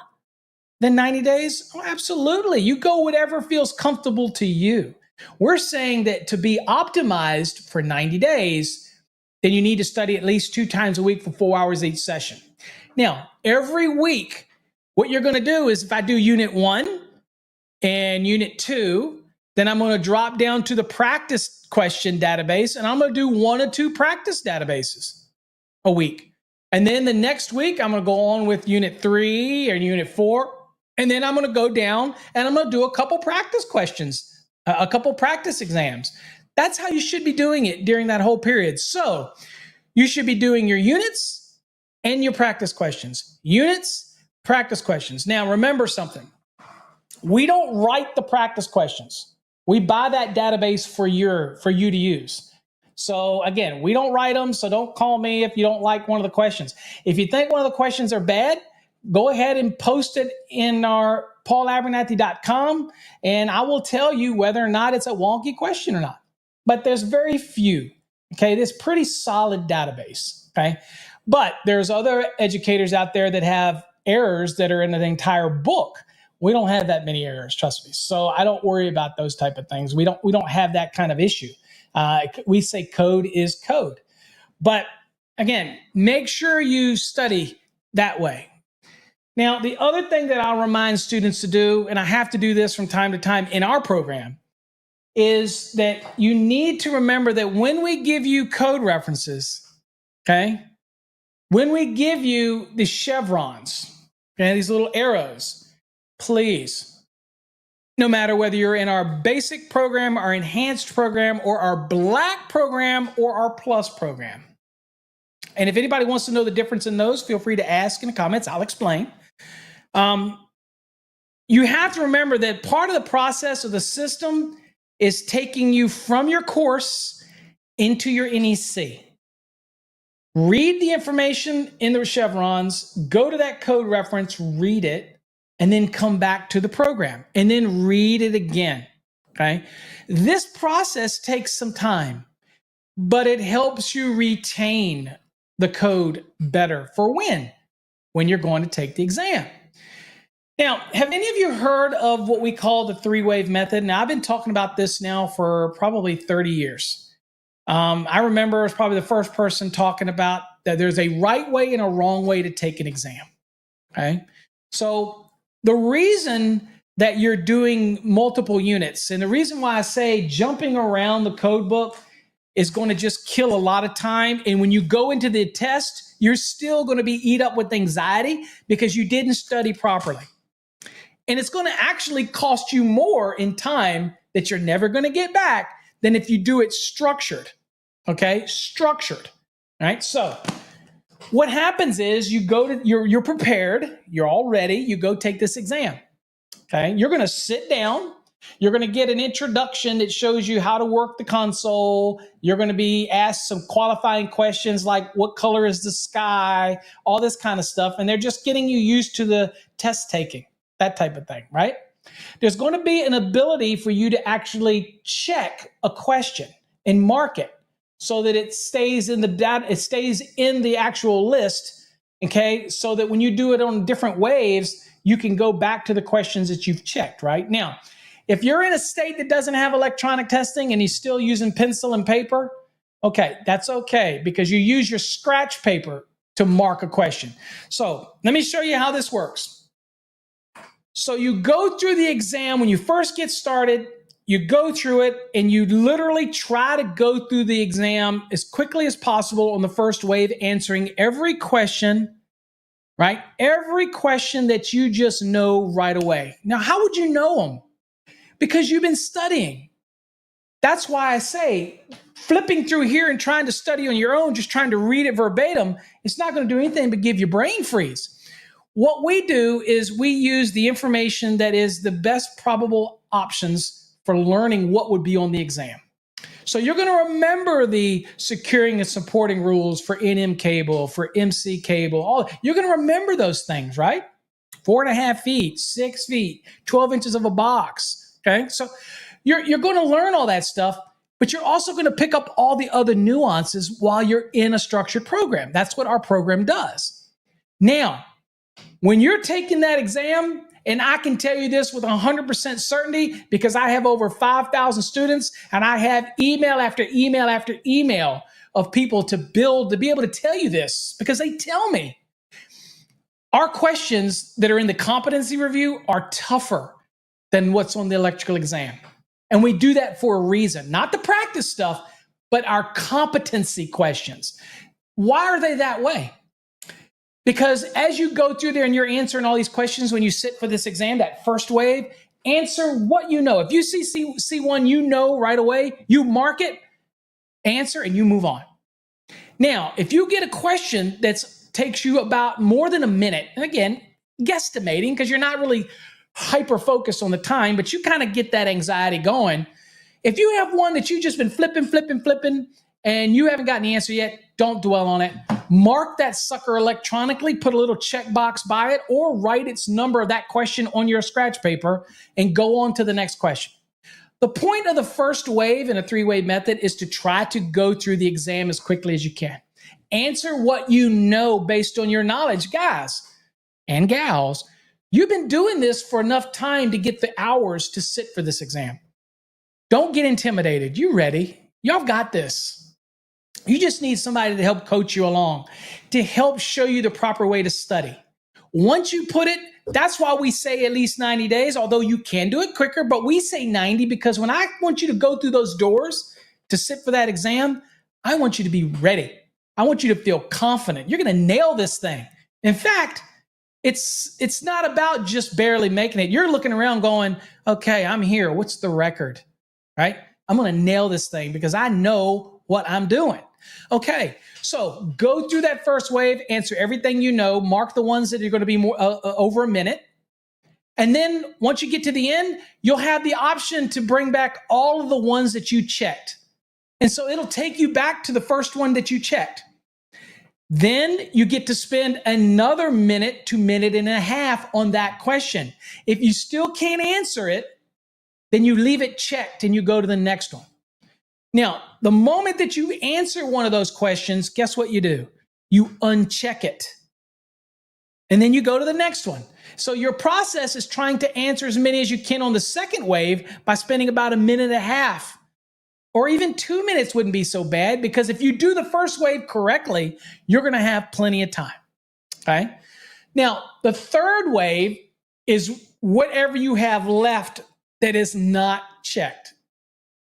than 90 days? Oh, absolutely. You go whatever feels comfortable to you. We're saying that to be optimized for 90 days, then you need to study at least 2 times a week for 4 hours each session. Now, every week, what you're going to do is if I do unit 1 and unit 2, Then I'm going to drop down to the practice question database, and I'm going to do 1 or 2 practice databases a week. And then the next week, I'm going to go on with unit 3 or unit 4. And then I'm going to go down and I'm going to do a couple practice questions, a couple practice exams. That's how you should be doing it during that whole period. So you should be doing your units and your practice questions. Units, practice questions. Now, remember something. We don't write the practice questions. We buy that database for you to use. So again, we don't write them, so don't call me if you don't like one of the questions. If you think one of the questions are bad, go ahead and post it in our paulabernathy.com, and I will tell you whether or not it's a wonky question or not. But there's very few, okay? This pretty solid database, okay? But there's other educators out there that have errors that are in the entire book. We don't have that many errors, trust me. So I don't worry about those type of things. We don't have that kind of issue. We say code is code. But again, make sure you study that way. Now, the other thing that I'll remind students to do, and I have to do this from time to time in our program, is that you need to remember that when we give you code references, okay, when we give you the chevrons, okay, these little arrows, please, no matter whether you're in our basic program, our enhanced program, or our black program, or our plus program. And if anybody wants to know the difference in those, feel free to ask in the comments. I'll explain. You have to remember that part of the process of the system is taking you from your course into your NEC. Read the information in the chevrons, go to that code reference, read it, and then come back to the program and then read it again, okay? This process takes some time, but it helps you retain the code better for when you're going to take the exam. Now, have any of you heard of what we call the 3-wave method? Now, I've been talking about this now for probably 30 years. I remember I was probably the first person talking about that there's a right way and a wrong way to take an exam, okay? So the reason that you're doing multiple units, and the reason why I say jumping around the code book is going to just kill a lot of time. And when you go into the test, you're still going to be eat up with anxiety because you didn't study properly. And it's going to actually cost you more in time that you're never going to get back than if you do it structured, okay? Structured, all right? So what happens is you go to, you're prepared, you're all ready, you go take this exam, okay? You're going to sit down. You're going to get an introduction that shows you how to work the console. You're going to be asked some qualifying questions like what color is the sky, all this kind of stuff. And they're just getting you used to the test taking, that type of thing, right? There's going to be an ability for you to actually check a question and mark it so that it stays in the data, it stays in the actual list, okay? So that when you do it on different waves, you can go back to the questions that you've checked, right? Now, if you're in a state that doesn't have electronic testing and you're still using pencil and paper, okay, that's okay because you use your scratch paper to mark a question. So let me show you how this works. So you go through the exam when you first get started, you go through it and you literally try to go through the exam as quickly as possible on the first wave, answering every question, right? Every question that you just know right away. Now, how would you know them? Because you've been studying. That's why I say flipping through here and trying to study on your own, just trying to read it verbatim, it's not going to do anything but give you brain freeze. What we do is we use the information that is the best probable options for learning what would be on the exam. So you're going to remember the securing and supporting rules for NM cable, for MC cable. You're going to remember those things, right? 4.5 feet, 6 feet, 12 inches of a box. Okay, so you're going to learn all that stuff, but you're also going to pick up all the other nuances while you're in a structured program. That's what our program does. Now, when you're taking that exam, and I can tell you this with 100% certainty because I have over 5,000 students and I have email after email after email of people to be able to tell you this because they tell me. Our questions that are in the competency review are tougher than what's on the electrical exam. And we do that for a reason, not the practice stuff, but our competency questions. Why are they that way? Because as you go through there and you're answering all these questions when you sit for this exam, that first wave, answer what you know. If you see one you know right away, you mark it, answer, and you move on. Now, if you get a question that takes you about more than a minute, and again, guesstimating because you're not really hyper-focused on the time, but you kind of get that anxiety going. If you have one that you've just been flipping, and you haven't gotten the answer yet, don't dwell on it. Mark that sucker electronically, put a little checkbox by it, or write its number of that question on your scratch paper and go on to the next question. The point of the first wave in a 3-wave method is to try to go through the exam as quickly as you can. Answer what you know based on your knowledge. Guys and gals, you've been doing this for enough time to get the hours to sit for this exam. Don't get intimidated. You ready? Y'all got this. You just need somebody to help coach you along, to help show you the proper way to study. Once you put it, that's why we say at least 90 days, although you can do it quicker, but we say 90 because when I want you to go through those doors to sit for that exam, I want you to be ready. I want you to feel confident. You're going to nail this thing. In fact, it's not about just barely making it. You're looking around going, okay, I'm here. What's the record? Right? I'm going to nail this thing because I know what I'm doing. Okay, so go through that first wave, answer everything you know, mark the ones that are going to be more over a minute. And then once you get to the end, you'll have the option to bring back all of the ones that you checked. And so it'll take you back to the first one that you checked. Then you get to spend another minute to minute and a half on that question. If you still can't answer it, then you leave it checked and you go to the next one. Now, the moment that you answer one of those questions, guess what you do? You uncheck it. And then you go to the next one. So your process is trying to answer as many as you can on the second wave by spending about a minute and a half. Or even 2 minutes wouldn't be so bad because if you do the first wave correctly, you're going to have plenty of time. Okay? Now, the third wave is whatever you have left that is not checked.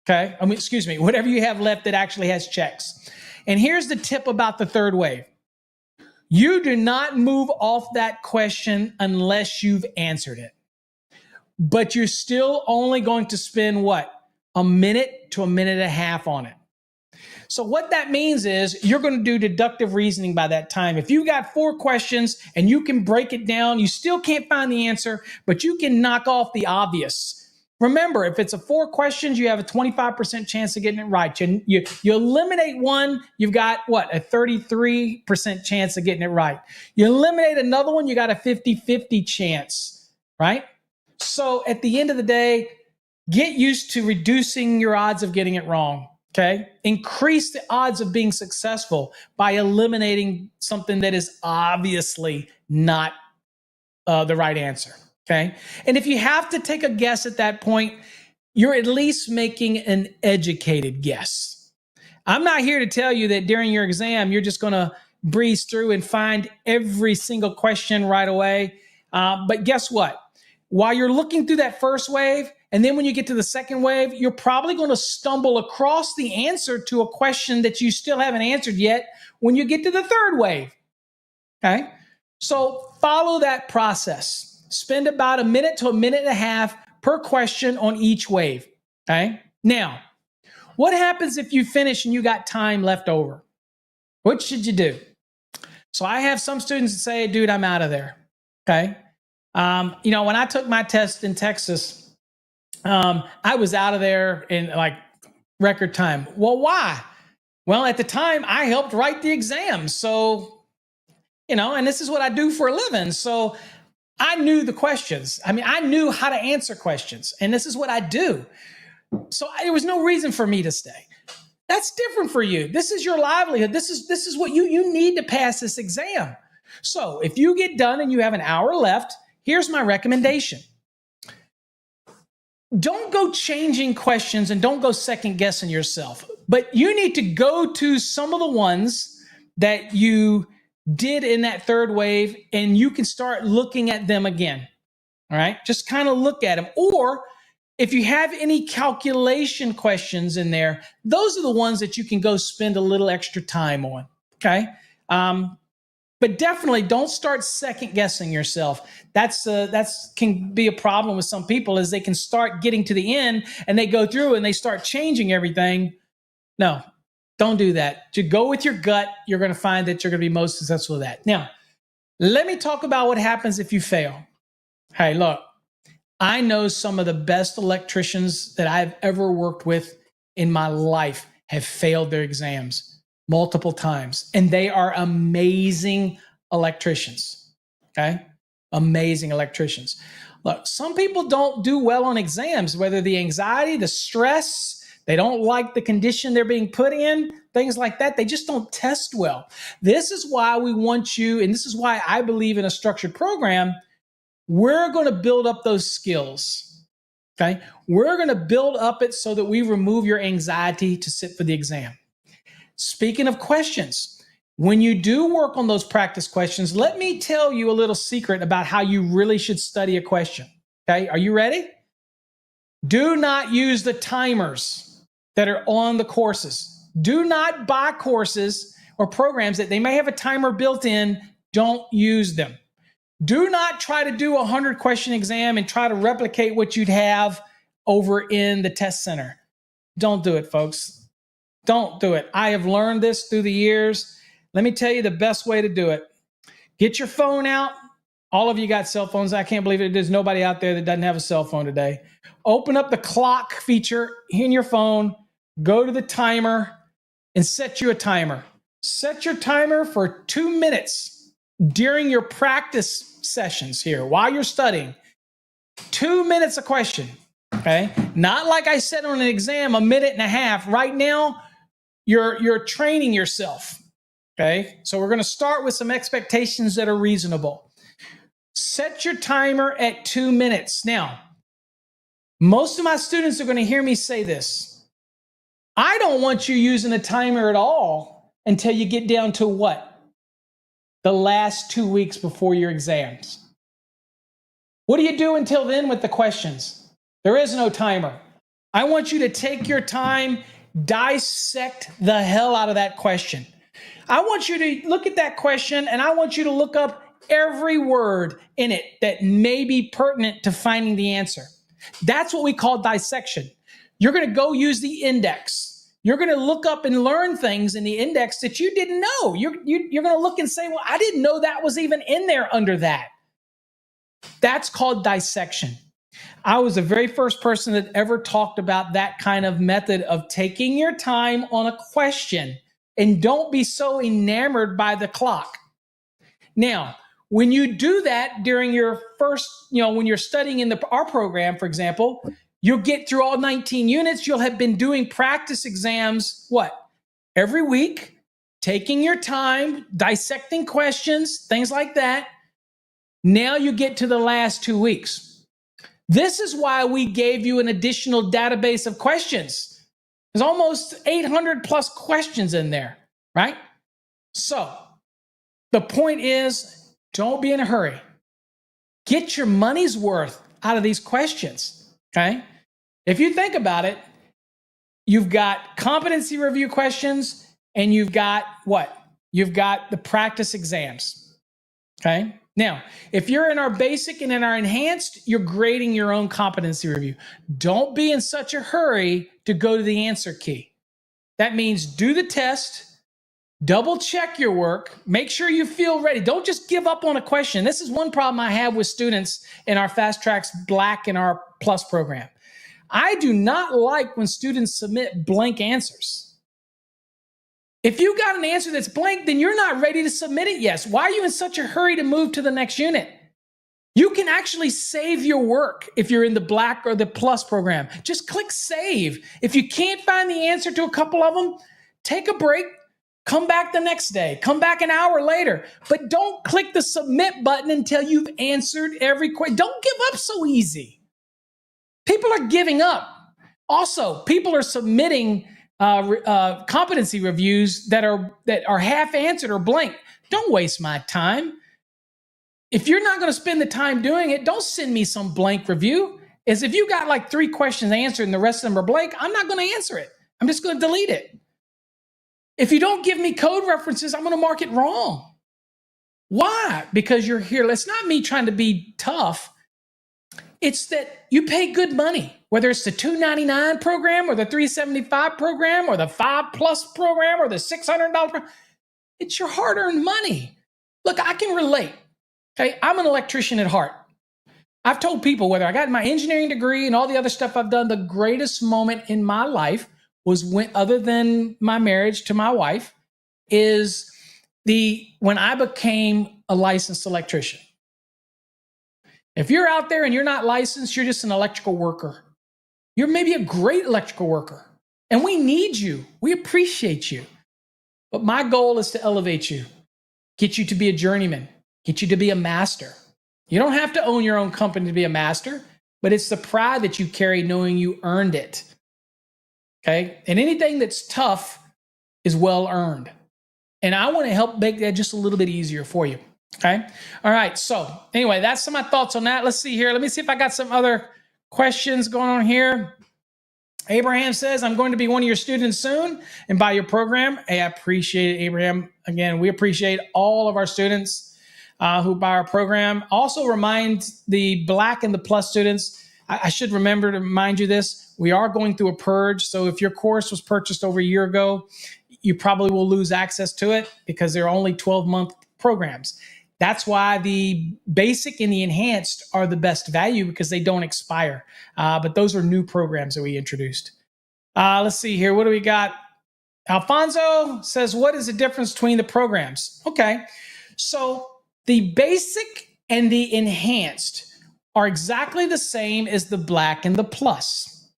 Okay? Whatever you have left that actually has checks. And here's the tip about the third wave. You do not move off that question unless you've answered it. But you're still only going to spend what? A minute to a minute and a half on it. So what that means is you're going to do deductive reasoning by that time. If you've got 4 questions and you can break it down, you still can't find the answer, but you can knock off the obvious. Remember, if it's 4 questions, you have a 25% chance of getting it right. You eliminate one, you've got what? A 33% chance of getting it right. You eliminate another one, you got a 50-50 chance, right? So at the end of the day, get used to reducing your odds of getting it wrong, okay? Increase the odds of being successful by eliminating something that is obviously not the right answer, okay? And if you have to take a guess at that point, you're at least making an educated guess. I'm not here to tell you that during your exam, you're just going to breeze through and find every single question right away. But guess what? While you're looking through that first wave, and then when you get to the second wave, you're probably going to stumble across the answer to a question that you still haven't answered yet when you get to the third wave. Okay? So follow that process. Spend about a minute to a minute and a half per question on each wave. Okay? Now, what happens if you finish and you got time left over? What should you do? So I have some students that say, dude, I'm out of there. Okay? When I took my test in Texas, I was out of there in like record time. Well, why? Well, at the time I helped write the exam. So, and this is what I do for a living. So I knew the questions. I knew how to answer questions, and this is what I do. So there was no reason for me to stay. That's different for you. This is your livelihood. This is what you need to pass this exam. So if you get done and you have an hour left, here's my recommendation. Don't go changing questions and don't go second guessing yourself. But you need to go to some of the ones that you did in that third wave and you can start looking at them again. All right? Just kind of look at them. Or If you have any calculation questions in there, those are the ones that you can go spend a little extra time on, okay? But definitely don't start second guessing yourself. That's can be a problem with some people, is they can start getting to the end and they go through and they start changing everything. No, don't do that. To go with your gut, you're going to find that you're going to be most successful with that. Now, let me talk about what happens if you fail. Hey, look, I know some of the best electricians that I've ever worked with in my life have failed their exams multiple times, and they are amazing electricians, okay? Amazing electricians. Look, some people don't do well on exams, whether the anxiety, the stress, they don't like the condition they're being put in, things like that. They just don't test well. This is why we want you, and this is why I believe in a structured program. We're going to build up those skills, okay? We're going to build up it so that we remove your anxiety to sit for the exam. Speaking of questions, when you do work on those practice questions, let me tell you a little secret about how you really should study a question, okay? Are you ready? Do not use the timers that are on the courses. Do not buy courses or programs that they may have a timer built in. Don't use them. Do not try to do a 100-question exam and try to replicate what you'd have over in the test center. Don't do it, folks. Don't do it. I have learned this through the years. Let me tell you the best way to do it. Get your phone out. All of you got cell phones. I can't believe it. There's nobody out there that doesn't have a cell phone today. Open up the clock feature in your phone. Go to the timer and set you a timer. Set your timer for 2 minutes. During your practice sessions here, while you're studying, 2 minutes a question, okay? Not like I said on an exam, a minute and a half. Right now, you're training yourself, okay? So we're going to start with some expectations that are reasonable. Set your timer at 2 minutes. Now, most of my students are going to hear me say this. I don't want you using a timer at all until you get down to what? The last 2 weeks before your exams. What do you do until then with the questions? There is no timer. I want you to take your time, dissect the hell out of that question. I want you to look at that question and I want you to look up every word in it that may be pertinent to finding the answer. That's what we call dissection. You're going to go use the index. You're going to look up and learn things in the index that you didn't know. You're going to look and say, well, I didn't know that was even in there under that. That's called dissection. I was the very first person that ever talked about that kind of method of taking your time on a question, and don't be so enamored by the clock. Now, when you do that during your first, when you're studying in our program, for example, you'll get through all 19 units. You'll have been doing practice exams, every week, taking your time, dissecting questions, things like that. Now you get to the last 2 weeks. This is why we gave you an additional database of questions. There's almost 800 plus questions in there, right? So the point is, don't be in a hurry. Get your money's worth out of these questions, okay? If you think about it, you've got competency review questions and you've got what? You've got the practice exams, okay? Now, if you're in our basic and in our enhanced, you're grading your own competency review. Don't be in such a hurry to go to the answer key. That means do the test, double check your work, make sure you feel ready. Don't just give up on a question. This is one problem I have with students in our Fast Trax Black and our Plus program. I do not like when students submit blank answers. If you got an answer that's blank, then you're not ready to submit it yet. Why are you in such a hurry to move to the next unit? You can actually save your work if you're in the Black or the Plus program. Just click save. If you can't find the answer to a couple of them, take a break, come back the next day, come back an hour later. But don't click the submit button until you've answered every question. Don't give up so easy. People are giving up. Also, people are submitting competency reviews that are half answered or blank. Don't waste my time. If you're not going to spend the time doing it, don't send me some blank review. is if you got like 3 questions answered and the rest of them are blank, I'm not going to answer it. I'm just going to delete it. If you don't give me code references, I'm going to mark it wrong. Why? Because you're here. It's not me trying to be tough. It's that you pay good money, whether it's the $299 program or the $375 program or the 5+ program or the $600 program. It's your hard-earned money. Look, I can relate. Okay, I'm an electrician at heart. I've told people, whether I got my engineering degree and all the other stuff I've done, the greatest moment in my life was when, other than my marriage to my wife, is when I became a licensed electrician. If you're out there and you're not licensed, you're just an electrical worker. You're maybe a great electrical worker, and we need you. We appreciate you. But my goal is to elevate you, get you to be a journeyman, get you to be a master. You don't have to own your own company to be a master, but it's the pride that you carry knowing you earned it. Okay? And anything that's tough is well earned. And I want to help make that just a little bit easier for you. Okay? All right. So anyway, that's some of my thoughts on that. Let's see here. Let me see if I got some other questions going on here. Abraham says, I'm going to be one of your students soon and buy your program. Hey, I appreciate it, Abraham. Again, we appreciate all of our students who buy our program. Also remind the Black and the Plus students, I should remember to remind you this, we are going through a purge. So if your course was purchased over a year ago, you probably will lose access to it because they're only 12-month programs. That's why the basic and the enhanced are the best value because they don't expire. But those are new programs that we introduced. Let's see here. What do we got? Alfonso says, what is the difference between the programs? Okay. So the basic and the enhanced are exactly the same as the Black and the Plus.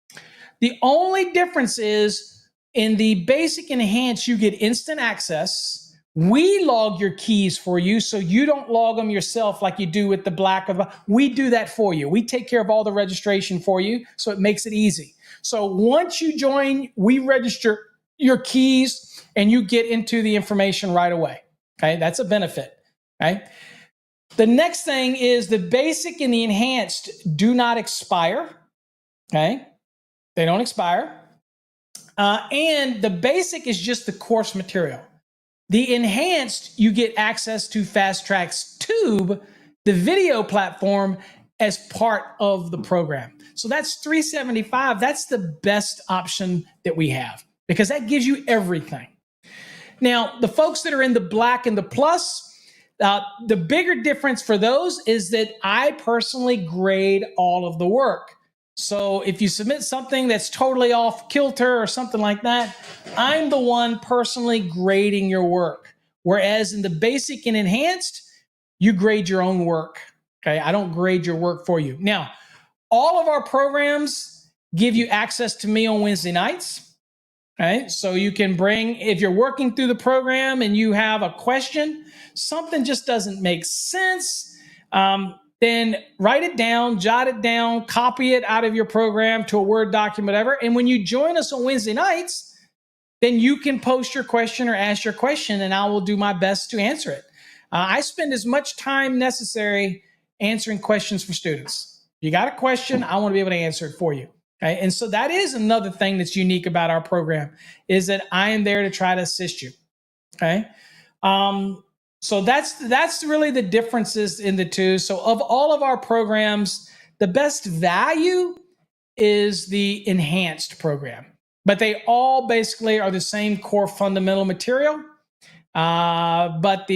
The only difference is in the basic and enhanced, you get instant access. We log your keys for you, so you don't log them yourself like you do with the Black. We do that for you. We take care of all the registration for you, so it makes it easy. So once you join, we register your keys, and you get into the information right away. Okay, that's a benefit. Okay. The next thing is the basic and the enhanced do not expire. Okay, they don't expire. And the basic is just the course material. The enhanced, you get access to Fast Trax Tube, the video platform, as part of the program. So that's $375. That's the best option that we have because that gives you everything. Now, the folks that are in the Black and the Plus, the bigger difference for those is that I personally grade all of the work. So if you submit something that's totally off kilter or something like that, I'm the one personally grading your work. Whereas in the basic and enhanced, you grade your own work. Okay, I don't grade your work for you. Now, all of our programs give you access to me on Wednesday nights. Okay, so you can bring, if you're working through the program and you have a question, something just doesn't make sense, then write it down, jot it down, copy it out of your program to a Word document, whatever. And when you join us on Wednesday nights, then you can post your question or ask your question, and I will do my best to answer it. I spend as much time necessary answering questions for students. You got a question, I want to be able to answer it for you. Okay? And so that is another thing that's unique about our program, is that I am there to try to assist you. Okay. So that's really the differences in the two. So of all of our programs, the best value is the enhanced program, but they all basically are the same core fundamental material. But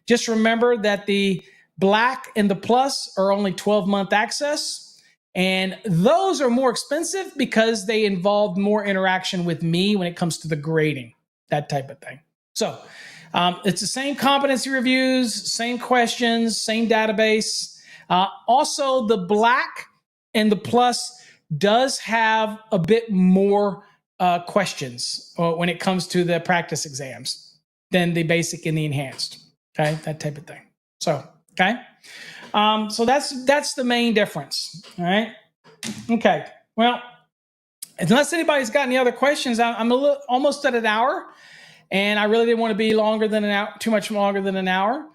just remember that the Black and the Plus are only 12-month access, and those are more expensive because they involve more interaction with me when it comes to the grading, that type of thing. So it's the same competency reviews, same questions, same database. Also, the Black and the Plus does have a bit more questions when it comes to the practice exams than the basic and the enhanced. Okay, that type of thing. So, okay. So that's the main difference. All right. Okay. Well, unless anybody's got any other questions, I'm almost at an hour. And I really didn't want to be longer than an hour, too much longer than an hour.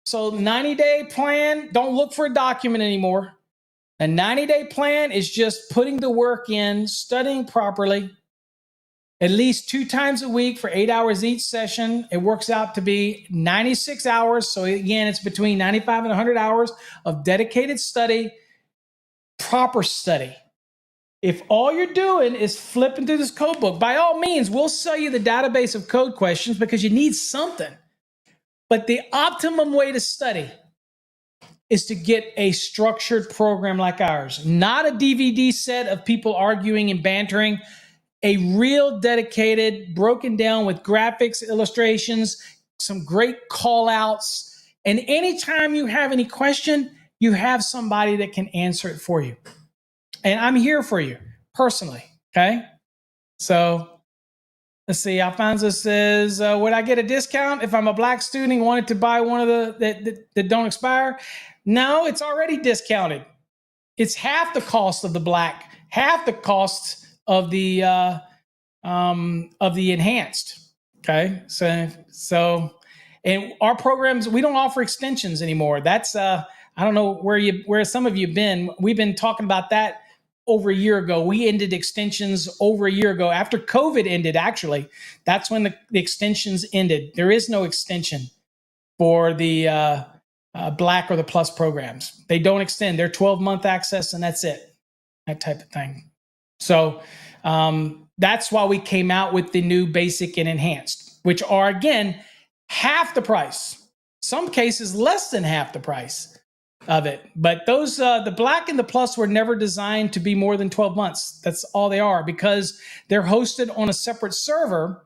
So 90-day plan, don't look for a document anymore. A 90-day plan is just putting the work in, studying properly, at least 2 times a week for 8 hours each session. It works out to be 96 hours. So again, it's between 95 and 100 hours of dedicated study, proper study. If all you're doing is flipping through this code book, by all means, we'll sell you the database of code questions because you need something. But the optimum way to study is to get a structured program like ours, not a DVD set of people arguing and bantering, a real dedicated, broken down with graphics, illustrations, some great call outs. And anytime you have any question, you have somebody that can answer it for you. And I'm here for you personally. Okay. So let's see. Alfonso says, would I get a discount if I'm a black student and wanted to buy one of the that don't expire? No, it's already discounted. It's half the cost of the black, half the cost of the enhanced. Okay, so, and our programs, we don't offer extensions anymore. That's I don't know where some of you have been. We've been talking about that over a year ago. We ended extensions over a year ago. After COVID ended, actually, that's when the extensions ended. There is no extension for the Black or the Plus programs. They don't extend. They're 12-month access and that's it. That type of thing. So that's why we came out with the new basic and enhanced, which are, again, half the price. Some cases less than half the price of it. But those, the Black and the Plus were never designed to be more than 12 months. That's all they are, because they're hosted on a separate server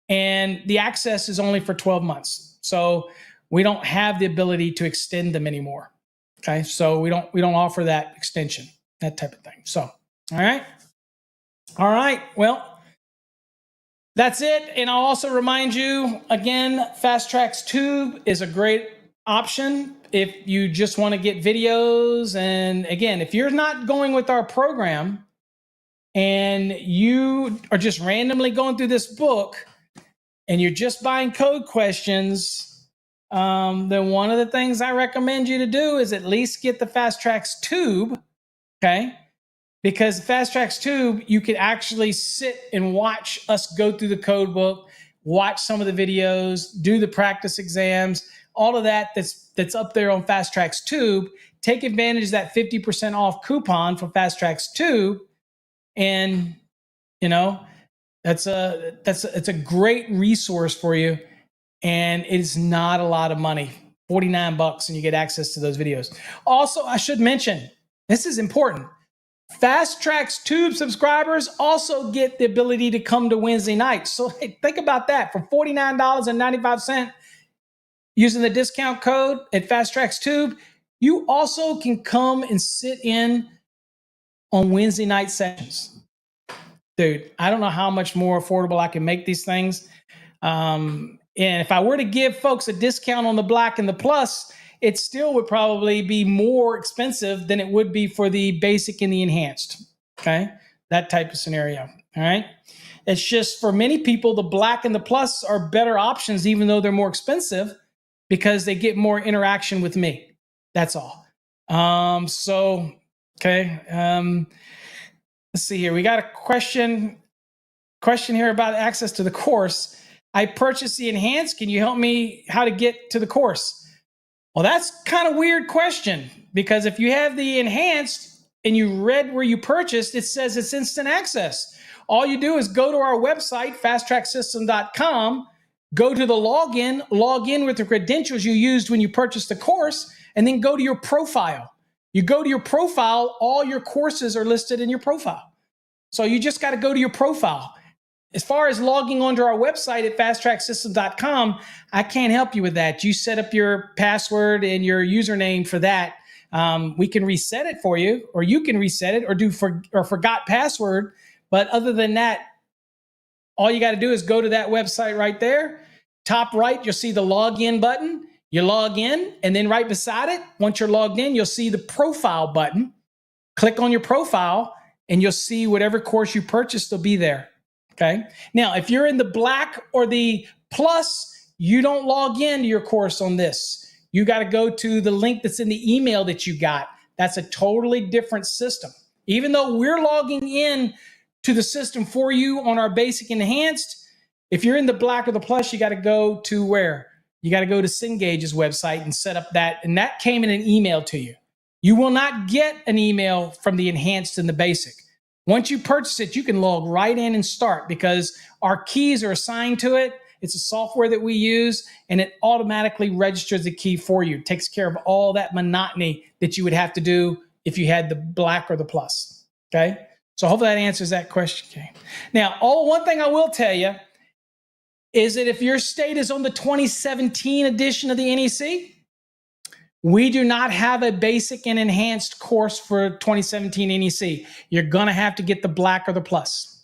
and the access is only for 12 months. So we don't have the ability to extend them anymore. Okay. So we don't offer that extension, that type of thing. So, all right. All right. Well, that's it. And I'll also remind you again, Fast Trax Tube is a great option if you just want to get videos. And again, if you're not going with our program and you are just randomly going through this book and you're just buying code questions, then one of the things I recommend you to do is at least get the Fast Trax Tube, okay? Because Fast Trax Tube, you can actually sit and watch us go through the code book, watch some of the videos, do the practice exams, all of that that's up there on Fast Trax Tube. Take advantage of that 50% off coupon for Fast Trax Tube, and you know it's a great resource for you. And it's not a lot of money, $49, and you get access to those videos. Also, I should mention, this is important. Fast Trax Tube subscribers also get the ability to come to Wednesday nights. So hey, think about that. For $49.95 using the discount code at Fast Trax Tube, you also can come and sit in on Wednesday night sessions. Dude, I don't know how much more affordable I can make these things. And if I were to give folks a discount on the Black and the Plus, it still would probably be more expensive than it would be for the basic and the enhanced. Okay. That type of scenario. All right. It's just for many people, the Black and the Plus are better options, even though they're more expensive, because they get more interaction with me. That's all. Okay. Let's see here. We got a question here about access to the course. I purchased the enhanced. Can you help me how to get to the course? Well, that's kind of weird question, because if you have the enhanced and you read where you purchased, it says it's instant access. All you do is go to our website, fasttracksystem.com, go to the login, log in with the credentials you used when you purchased the course, and then go to your profile. You go to your profile, all your courses are listed in your profile. So you just got to go to your profile. As far as logging onto our website at fasttracksystem.com, I can't help you with that. You set up your password and your username for that. We can reset it for you, or you can reset it, or forgot password. But other than that, all you got to do is go to that website right there. Top right, you'll see the login button. You log in, and then right beside it, once you're logged in, you'll see the profile button. Click on your profile, and you'll see whatever course you purchased will be there. Okay. Now, if you're in the Black or the Plus, you don't log into your course on this. You got to go to the link that's in the email that you got. That's a totally different system. Even though we're logging in to the system for you on our basic enhanced, if you're in the black or the plus, you got to go to where? You got to go to Cengage's website and set up that. And that came in an email to you. You will not get an email from the enhanced and the basic. Once you purchase it, you can log right in and start because our keys are assigned to it. It's a software that we use, and it automatically registers the key for you. It takes care of all that monotony that you would have to do if you had the black or the plus. Okay? So hopefully that answers that question. Okay. Now, one thing I will tell you is that if your state is on the 2017 edition of the NEC, we do not have a basic and enhanced course for 2017 NEC. You're going to have to get the black or the plus.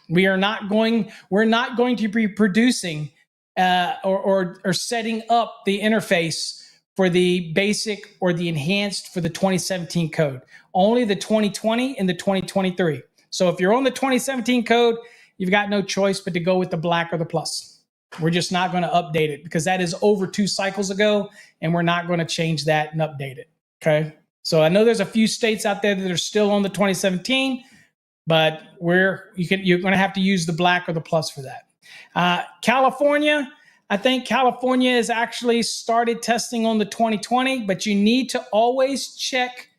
We're not going to be producing or setting up the interface for the basic or the enhanced for the 2017 code. Only the 2020 and the 2023. So if you're on the 2017 code, you've got no choice but to go with the black or the plus. We're just not going to update it because that is over 2 cycles ago, and we're not going to change that and update it. Okay. So I know there's a few states out there that are still on the 2017, but you're going to have to use the black or the plus for that. California, I think California has actually started testing on the 2020, but you need to always check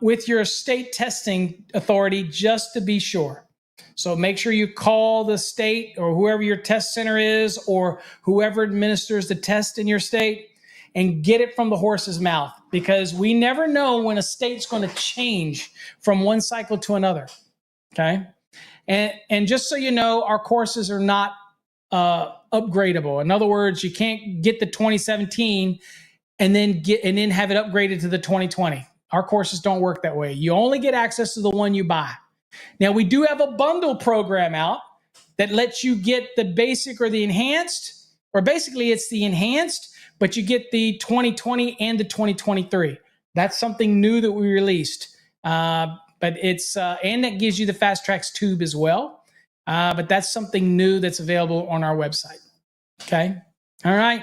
with your state testing authority just to be sure. So make sure you call the state or whoever your test center is or whoever administers the test in your state and get it from the horse's mouth, because we never know when a state's going to change from one cycle to another. Okay. And just so you know, our courses are not upgradable. In other words, you can't get the 2017 and then have it upgraded to the 2020. Our courses don't work that way. You only get access to the one you buy. Now, we do have a bundle program out that lets you get the basic or the enhanced, or basically it's the enhanced, but you get the 2020 and the 2023. That's something new that we released. But it's, and that gives you the Fast Trax tube as well. But that's something new that's available on our website. Okay. All right.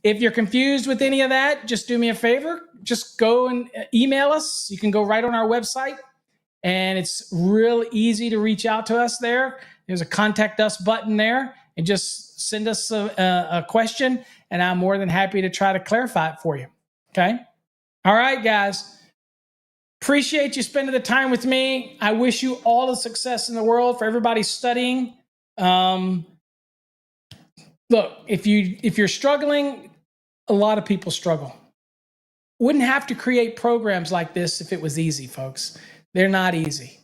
If you're confused with any of that, just do me a favor. Just go and email us. You can go right on our website. And it's real easy to reach out to us there. There's a contact us button there, and just send us a question, and I'm more than happy to try to clarify it for you. Okay? All right, guys. Appreciate you spending the time with me. I wish you all the success in the world for everybody studying. Look, if you're struggling, a lot of people struggle. Wouldn't have to create programs like this if it was easy, folks. They're not easy.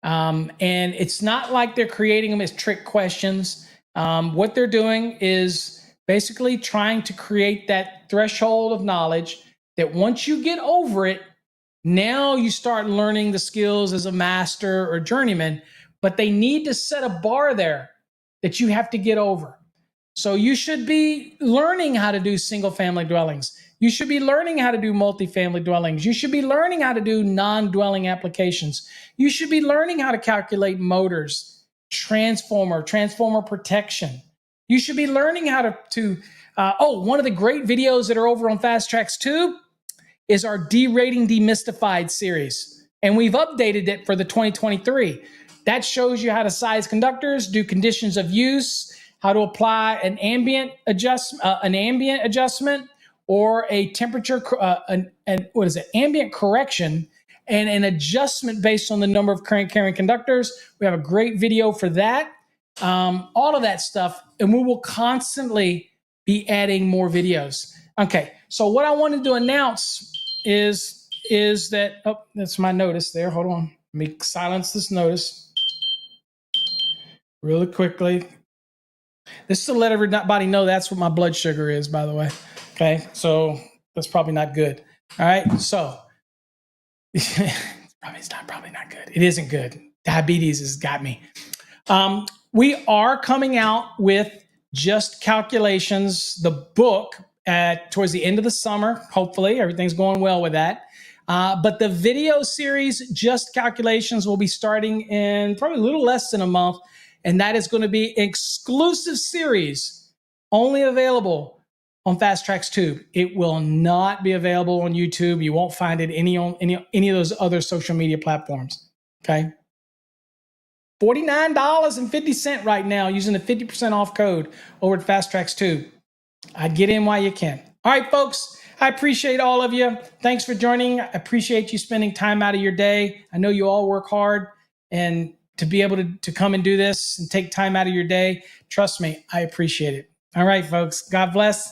And it's not like they're creating them as trick questions. What they're doing is basically trying to create that threshold of knowledge that once you get over it, now you start learning the skills as a master or journeyman, but they need to set a bar there that you have to get over. So you should be learning how to do single family dwellings. You should be learning how to do multifamily dwellings. You should be learning how to do non-dwelling applications. You should be learning how to calculate motors, transformer protection. You should be learning how one of the great videos that are over on Fast Trax Tube is our derating demystified series. And we've updated it for the 2023. That shows you how to size conductors, do conditions of use, how to apply an ambient adjustment, or a temperature, ambient correction, and an adjustment based on the number of current carrying conductors. We have a great video for that, all of that stuff, and we will constantly be adding more videos. Okay, so what I wanted to announce is that, that's my notice there. Hold on, let me silence this notice really quickly. This is to let everybody know that's what my blood sugar is, by the way. Okay, so that's probably not good. All right, so it's probably not good. It isn't good. Diabetes has got me. We are coming out with Just Calculations, the book, towards the end of the summer. Hopefully, everything's going well with that. But the video series, Just Calculations, will be starting in probably a little less than a month. And that is going to be an exclusive series, only available on Fast Trax Tube. It will not be available on YouTube. You won't find it on any of those other social media platforms. Okay. $49.50 right now using the 50% off code over at Fast Trax Tube. I'd get in while you can. All right, folks, I appreciate all of you. Thanks for joining. I appreciate you spending time out of your day. I know you all work hard, and to be able to come and do this and take time out of your day, trust me, I appreciate it. All right, folks, God bless.